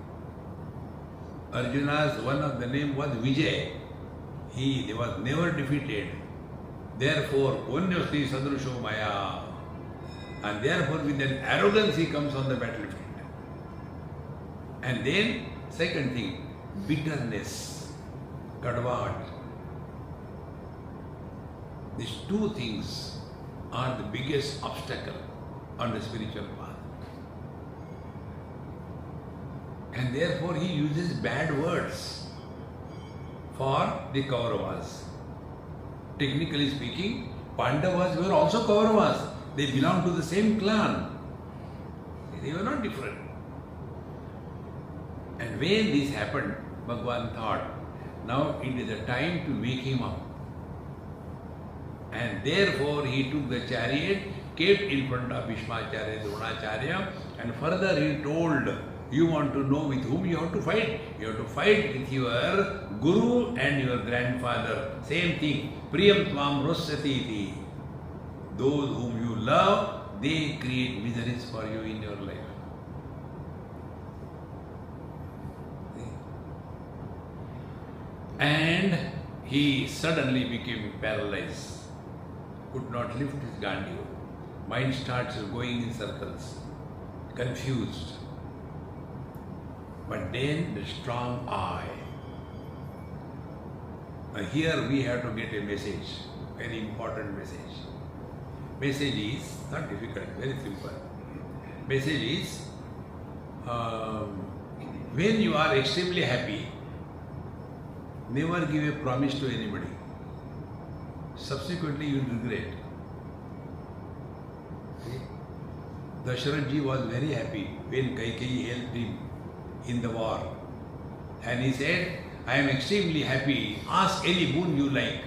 Arjuna's one of the name was Vijay. He was never defeated. Therefore, Onyasti Sadrusho Maya. And therefore, with an arrogance, he comes on the battlefield. And then, second thing, bitterness, kadvat. These two things are the biggest obstacle on the spiritual path. And therefore he uses bad words for the Kauravas. Technically speaking, Pandavas were also Kauravas. They belonged to the same clan. They were not different. And when this happened, Bhagavan thought, now it is the time to wake him up. And therefore he took the chariot, kept in front of Bhishmacharya, Dronacharya, and further he told, you want to know with whom you have to fight? You have to fight with your Guru and your grandfather. Same thing. Priyam Tvam Roshati iti. Those whom you love, they create miseries for you in your life. And he suddenly became paralyzed. Could not lift his Gandhi. Mind starts going in circles. Confused. But then the strong eye. Now here we have to get a message, very important message. Message is not difficult, very simple. Message is, when you are extremely happy, never give a promise to anybody. Subsequently you will regret. Dasharath ji was very happy when Kaikeyi helped him in the war. And he said, I am extremely happy, ask any boon you like.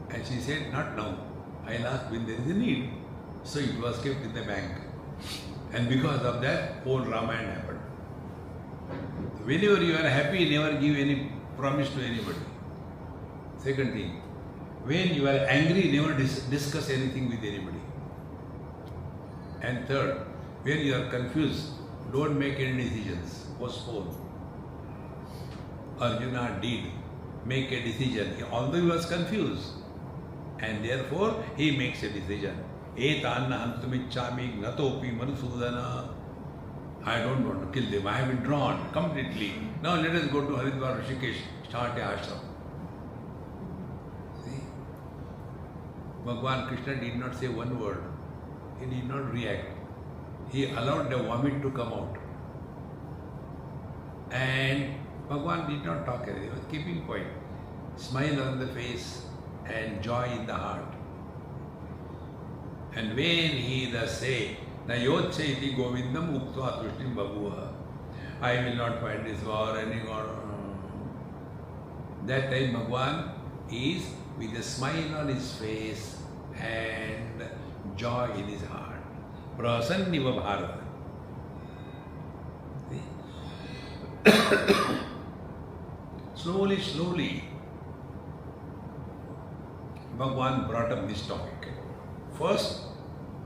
And she said, not now, I'll ask when there is a need. So it was kept in the bank. And because of that, whole Ramayana happened. Whenever you are happy, never give any promise to anybody. Second thing, when you are angry, never discuss anything with anybody. And third, when you are confused, don't make any decisions, postpone. Arjuna did make a decision, although he was confused. And therefore, he makes a decision. Etanna hantumichami gnatopi manusudana. I don't want to kill them, I have withdrawn completely. Now let us go to Haridwar Rishikesh, start a ashram. See? Bhagavan Krishna did not say one word. He did not react. He allowed the vomit to come out. And Bhagavan did not talk anything. He was keeping quiet. Smile on the face and joy in the heart. And when he thus say, Na yotse iti govindam uktva tushtim babuha. I will not find this war any God. That time Bhagwan is with a smile on his face and joy in his heart. Prasanniva Bharata. Slowly, slowly, Bhagwan brought up this topic. First,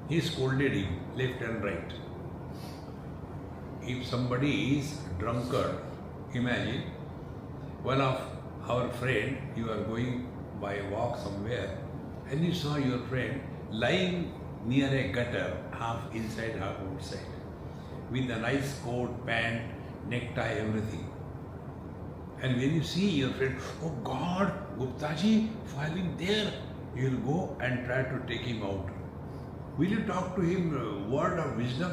he scolded him left and right. If somebody is drunkard, imagine one of our friend, you are going by a walk somewhere and you saw your friend lying near a gutter, half inside, half outside, with a nice coat, pant, necktie, everything. And when you see your friend, oh God, Guptaji falling there, you will go and try to take him out. Will you talk to him a word of wisdom?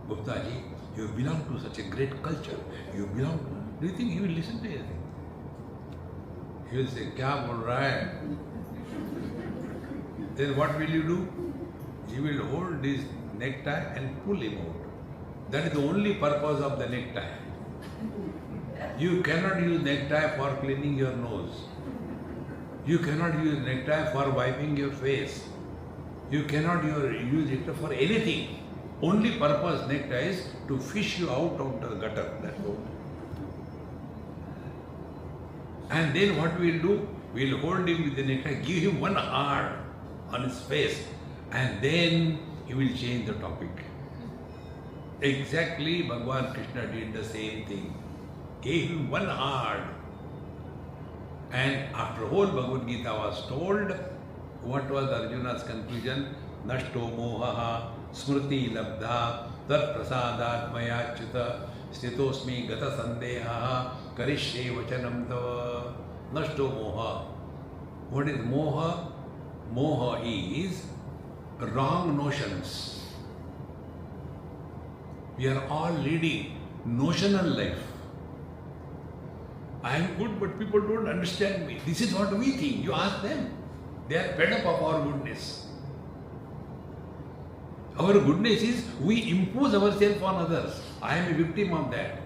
Guptaji, you belong to such a great culture. You belong to... Do you think he will listen to anything? He will say, kya bol raha hai? Then what will you do? You will hold his necktie and pull him out. That is the only purpose of the necktie. You cannot use necktie for cleaning your nose. You cannot use necktie for wiping your face. You cannot use it for anything. Only purpose necktie is to fish you out of the gutter. That's all. And then what we will do? We will hold him with the necktie, give him one hard on his face, and then he will change the topic. Exactly, Bhagavan Krishna did the same thing. Gave him one hard. And after whole Bhagavad Gita was told, what was Arjuna's conclusion? Nashto mohaha smriti labdha tat prasadat maya chuta stitosmi gata sandeha karishye vachanam tava. Nashto moha. What is moha? Moha is wrong notions. We are all leading notional life. I am good, but people don't understand me. This is what we think. You ask them. They are fed up of our goodness. Our goodness is we impose ourselves on others. I am a victim of that.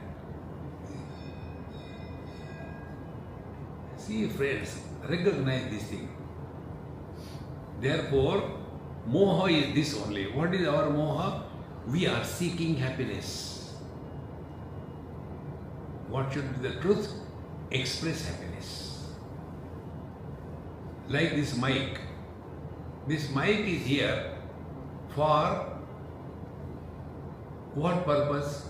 See, friends, recognize this thing. Therefore, moha is this only. What is our moha? We are seeking happiness. What should be the truth? Express happiness. Like this mic. This mic is here for what purpose?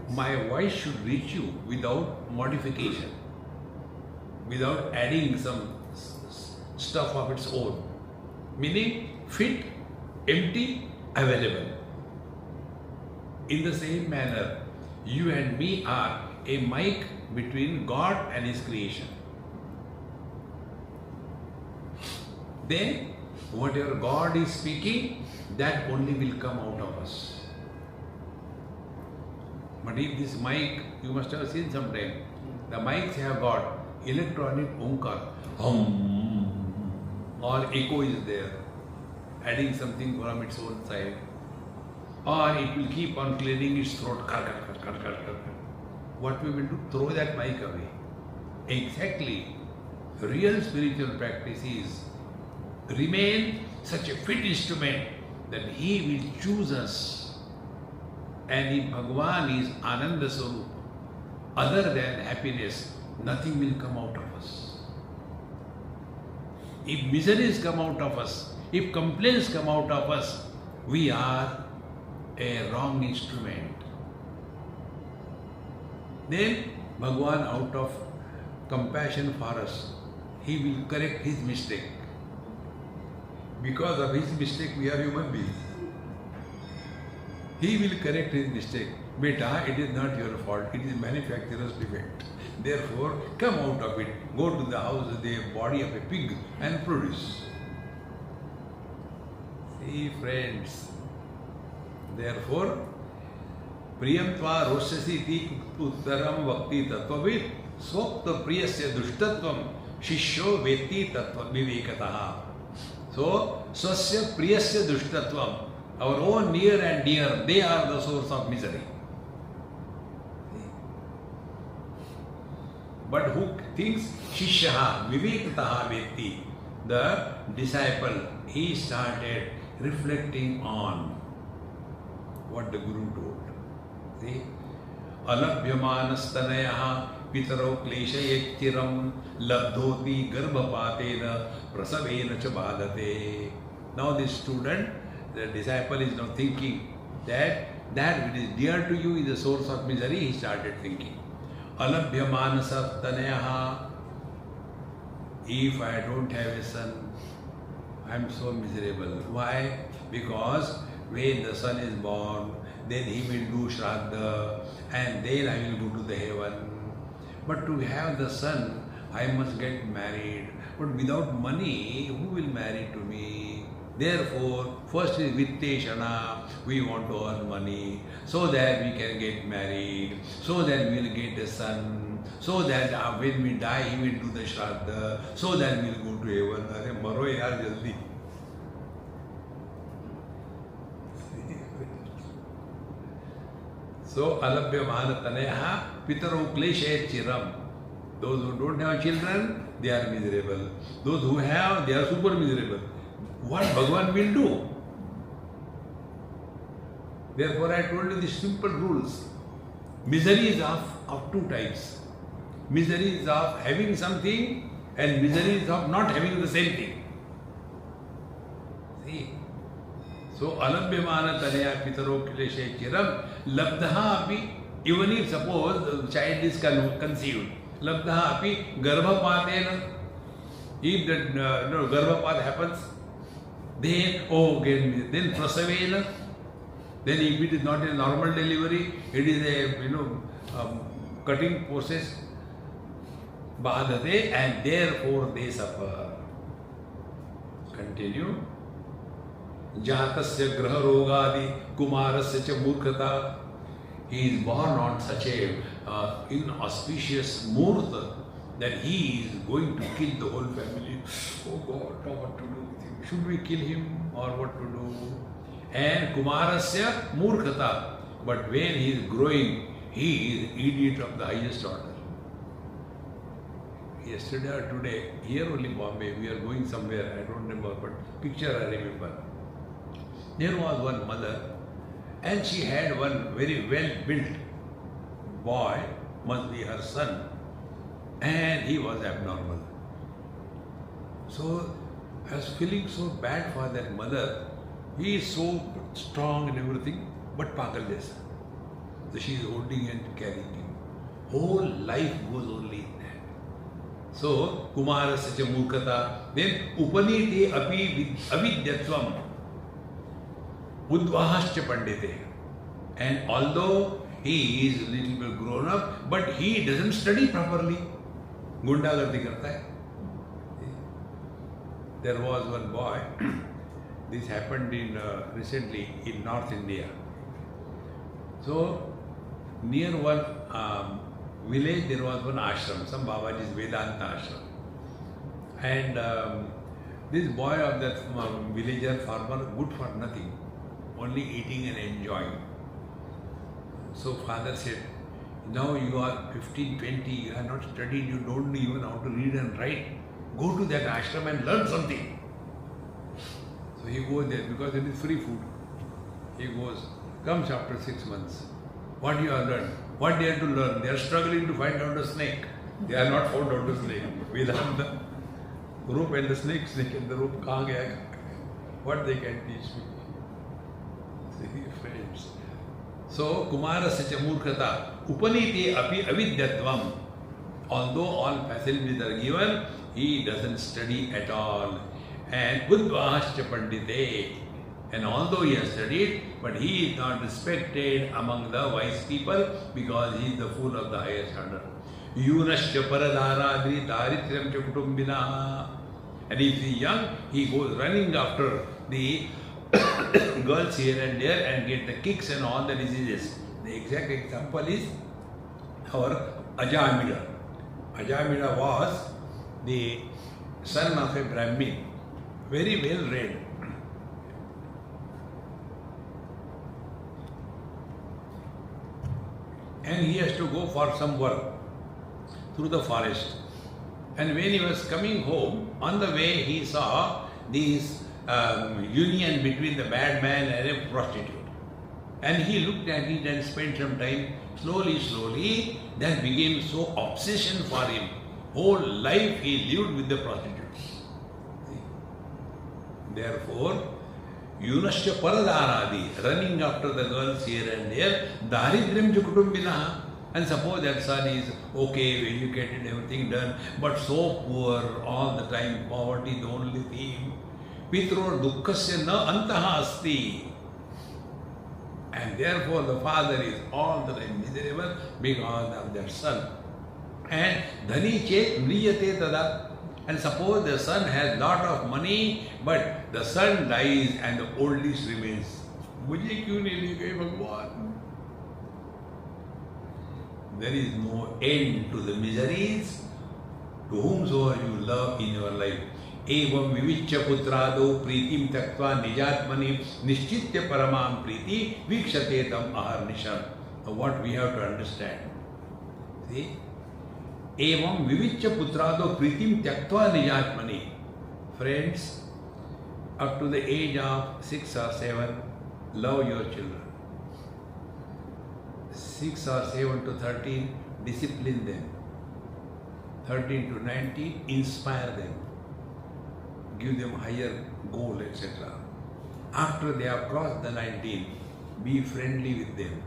My voice should reach you without modification, without adding some stuff of its own. Meaning fit, empty, available. In the same manner, you and me are a mic between God and His creation. Then, whatever God is speaking, that only will come out of us. But if this mic, you must have seen sometime, the mics have got electronic onkar, or echo is there, adding something from its own side, or it will keep on clearing its throat. What we will do? Throw that mic away. Exactly. Real spiritual practice is remain such a fit instrument that He will choose us. And if Bhagavan is Ananda Swarup, other than happiness, nothing will come out of us. If miseries come out of us, if complaints come out of us, we are a wrong instrument. Then Bhagavan, out of compassion for us, He will correct His mistake. Because of His mistake, we are human beings. He will correct His mistake. Beta, it is not your fault, it is manufacturer's defect. Therefore, come out of it. Go to the house of the body of a pig and produce. See, friends. Therefore, Priyam tva roshasi ti uttaram vakti tattvavid swapta priyasya dushtatvam shishyo veti tattva vivekataha. So, swasya priyasya dushtatvam. Our own near and dear, they are the source of misery. But who thinks Shishyaha Vivekataha Vetti, the disciple, he started reflecting on what the Guru told. See? Alabhyamanastanaya pitaro kleshayettiram labdhoti garbhapatena prasavena cha badate. Now this student, the disciple, is now thinking that which is dear to you is the source of misery. He started thinking. Alabhyamanastanaya, if I don't have a son, I am so miserable. Why? Because when the son is born, then he will do Shraddha and then I will go to the heaven. But to have the son, I must get married. But without money, who will marry to me? Therefore, first is Vitteshana, we want to earn money so that we can get married, so that we will get a son, so that when we die, he will do the Shraddha, so that we will go to heaven. Arre, maro yaar jaldi. So, alabhyamanatanaya pitaro kleshe chiram. Those who don't have children, they are miserable. Those who have, they are super miserable. What Bhagavan will do? Therefore, I told you the simple rules. Misery is of two types. Misery is of having something and misery is of not having the same thing. See? So, alabhyamana tanaya pitaro kileshe chiram labdha api, even if suppose the child is conceived, labdha api garbhapatena, if the garbhapat happens, then prasavena, then if it is not a normal delivery, it is a cutting process, badate, and therefore they suffer. Continue. Jatasya graha rogadi kumarasya cha murkhata. He is born on such a inauspicious murtha that he is going to kill the whole family. Oh God, now what to do with him? Should we kill him or what to do? And kumarasya murkhata. But when he is growing, he is idiot of the highest order. Yesterday or today, here only Bombay, we are going somewhere, I don't remember, but picture I remember. There was one mother and she had one very well-built boy, must be her son, and he was abnormal. So I was feeling so bad for that mother. He is so strong and everything, but pagal jaisa. So she is holding and carrying him. Whole life goes only in that. So kumarasya murkhata, then upanite api avidyatvam udvahascha pandite. And although he is a little bit grown up, but he doesn't study properly. Gundagardi karta hai. There was one boy, this happened recently in North India. So near one village there was one ashram, some Babaji's Vedanta ashram. And this boy of that villager farmer, good for nothing, only eating and enjoying. So father said, now you are 15, 20, you are not studied, you don't know even how to read and write. Go to that ashram and learn something. So he goes there because it is free food. He goes, comes after 6 months. What you have learned? What they have to learn? They are struggling to find out the snake. They are not found out the snake. Vedanta, rope and the snake and the rope. Kahan gaya? What they can teach me? See, friends. So, kumarasya murkhata upanite api avidyatvam. Although all facilities are given, he doesn't study at all. And udvahascha pandite. And although he has studied, but he is not respected among the wise people because he is the fool of the highest order. Yunascha paradaradri darityam cha kutumbina. And if he is young, he goes running after the girls here and there and get the kicks and all the diseases. The exact example is our Ajamila. Ajamila was the son of a Brahmin, very well read. and he has to go for some work through the forest. And when he was coming home, on the way he saw this union between the bad man and a prostitute. And he looked at it and spent some time. Slowly, that became so obsession for him. Whole life he lived with the prostitutes. Therefore, Yunasya Paradaradi, running after the girls here and there, Daridryam Kutumbinaha. And suppose that son is okay, educated, everything done, but so poor, all the time, poverty the only theme. Pitro dukkasya na antaha asti. And therefore the father is all the time miserable because of that son. And dhani chet mriyate tada. And suppose the son has lot of money, but the son dies and the oldest remains. Mujhe kyun nahi le gaye Bhagwan? There is no end to the miseries to whomsoever you love in your life. Evam vivichya putrado pritim taktva nijatmani nischitya paramam priti vikshate tam aharnisham. What we have to understand. See? Evam vivichya putrado pritim taktva nijatmani. Friends, up to the age of 6 or 7, love your children. 6 or 7 to 13, discipline them. 13 to 19, inspire them. Give them higher goal, etc. After they have crossed the 19, be friendly with them.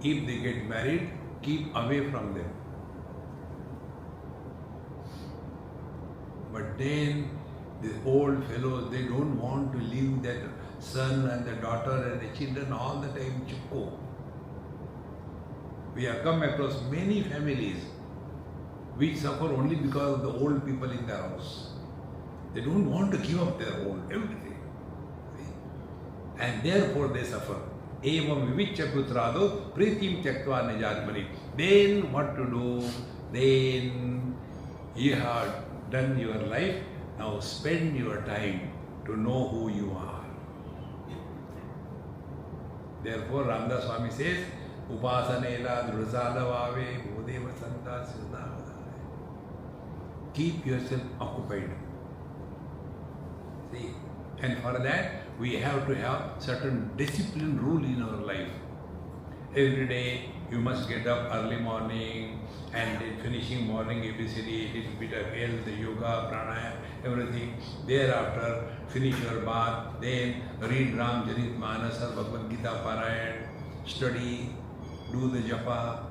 If they get married, keep away from them. But then, the old fellows, they don't want to leave their son and the daughter and the children all the time chupko. We have come across many families which suffer only because of the old people in their house. They don't want to give up their old everything. See? And therefore they suffer. Evam vivichya putrado pritim tyaktva nijatmani. Then what to do? Then you have done your life. Now spend your time to know who you are. Therefore Ramdas Swami says, Upasanela Druzadavave Bodeva Santa Siddhavadave. Keep yourself occupied. See? And for that, we have to have certain discipline rule in our life. Every day, you must get up early morning and then finishing morning ABCD, little bit of health, yoga, pranayama, everything. Thereafter, finish your bath, then read Ramcharit Manas or Bhagavad Gita Parayan, study, do the japa.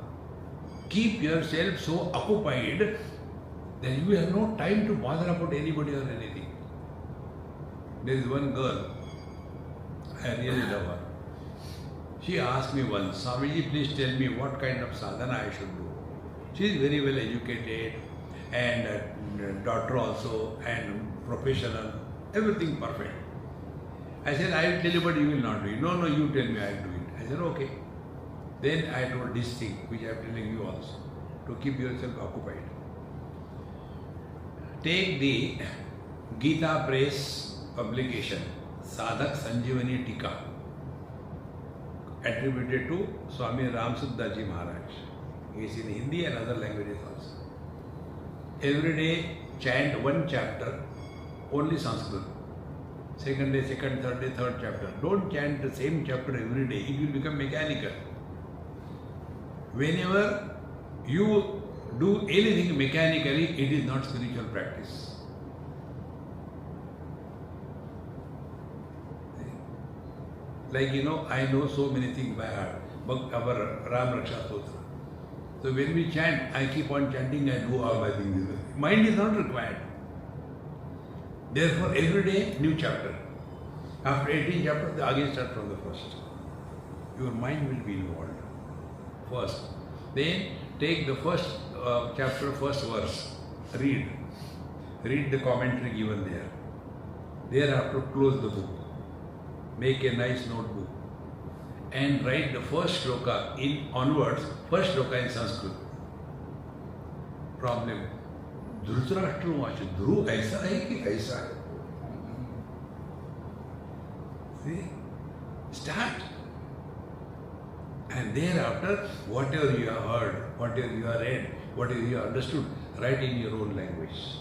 Keep yourself so occupied that you have no time to bother about anybody or anything. There is one girl, I really love her. She asked me once, Swamiji, please tell me what kind of sadhana I should do. She is very well educated and doctor also and professional, everything perfect. I said, I will tell you, but you will not do it. No, you tell me, I will do it. I said, okay. Then I told this thing, which I am telling you also, to keep yourself occupied. Take the Gita Press publication, Sadhak Sanjivani Tika, attributed to Swami Anubhavanandaji Maharaj. He is in Hindi and other languages also. Every day chant one chapter, only Sanskrit. Second day, second, third day, third chapter. Don't chant the same chapter every day, it will become mechanical. Whenever you do anything mechanically, it is not spiritual practice. Like I know so many things by heart. Our Ram Raksha Sutra. So when we chant, I keep on chanting and do all my things. Mind is not required. Therefore, every day, new chapter. After 18 chapters, again start from the first. Your mind will be involved. First. Then take the first chapter, first verse. Read. Read the commentary given there. Thereafter, close the book. Make a nice notebook. And write the first shloka in onwards, first shloka in Sanskrit. Problem. Dhritarashtra watch. Dhruv aisa hai ki aisa hai? See? Start. And thereafter, whatever you have heard, whatever you have read, whatever you have understood, write in your own language.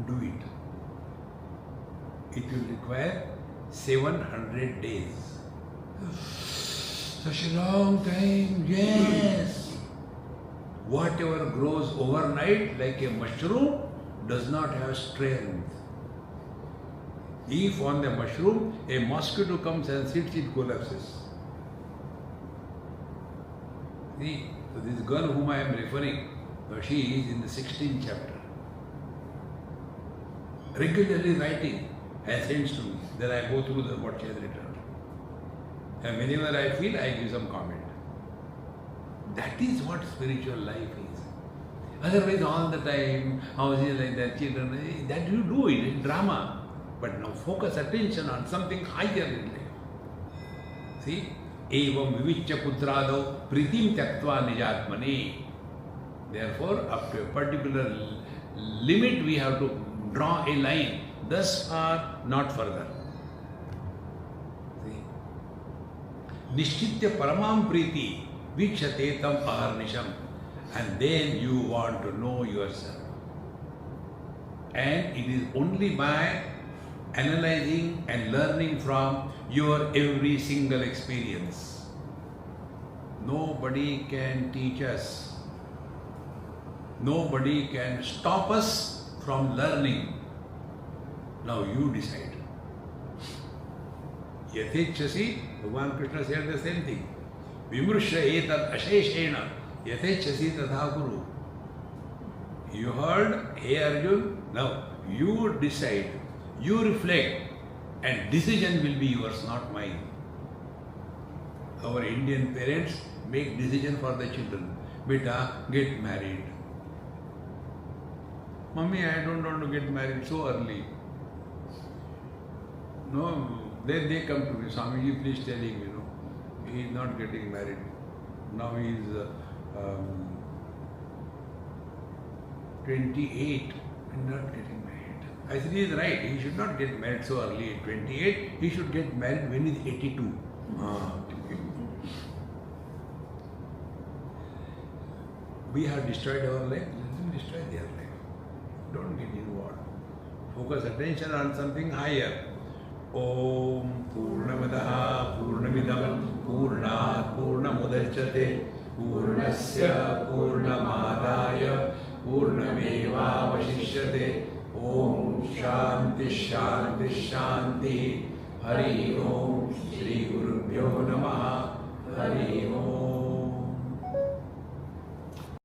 Do it. It will require 700 days. Such a long time, yes. Whatever grows overnight like a mushroom does not have strength. If on the mushroom a mosquito comes and sits, it collapses. See, so this girl whom I am referring, she is in the 16th chapter. Regularly writing and sends to me. Then I go through what she has written. And whenever I feel, I give some comment. That is what spiritual life is. Otherwise, all the time, houses like that, children, that you do it in drama. But now focus attention on something higher in life. See? Evam vivichya putrado pritim tyaktva nijatmane. Therefore, up to a particular limit, we have to draw a line. Thus far, not further. See? Nishchitya paramam priti vikshate tam aharnisham. And then you want to know yourself. And it is only by analyzing and learning from your every single experience. Nobody can teach us. Nobody can stop us from learning. Now you decide. Yathechasi, Bhagavan Krishna said the same thing. Vimrushya etat asheshena yathechasi tadha guru. You heard, hey Arjun, now you decide. You reflect, and decision will be yours, not mine. Our Indian parents make decision for the children. Beta, get married. Mummy, I don't want to get married so early. No, then they come to me, Swamiji, please tell him, he is not getting married. Now he is 28 and not getting married. I said, he is right. He should not get married so early at 28. He should get married when he is 82. We have destroyed our life. Let them destroy their life. Don't get involved. Focus attention on something higher. Om Purnamadaha Purnamidam Purnat Purnamudachyate Purnasya Purnamadaya Purnameva Vashishyate. Om Shanti Shanti Shanti. Hari Om Shri Gurubhyo Namaha. Hari Om.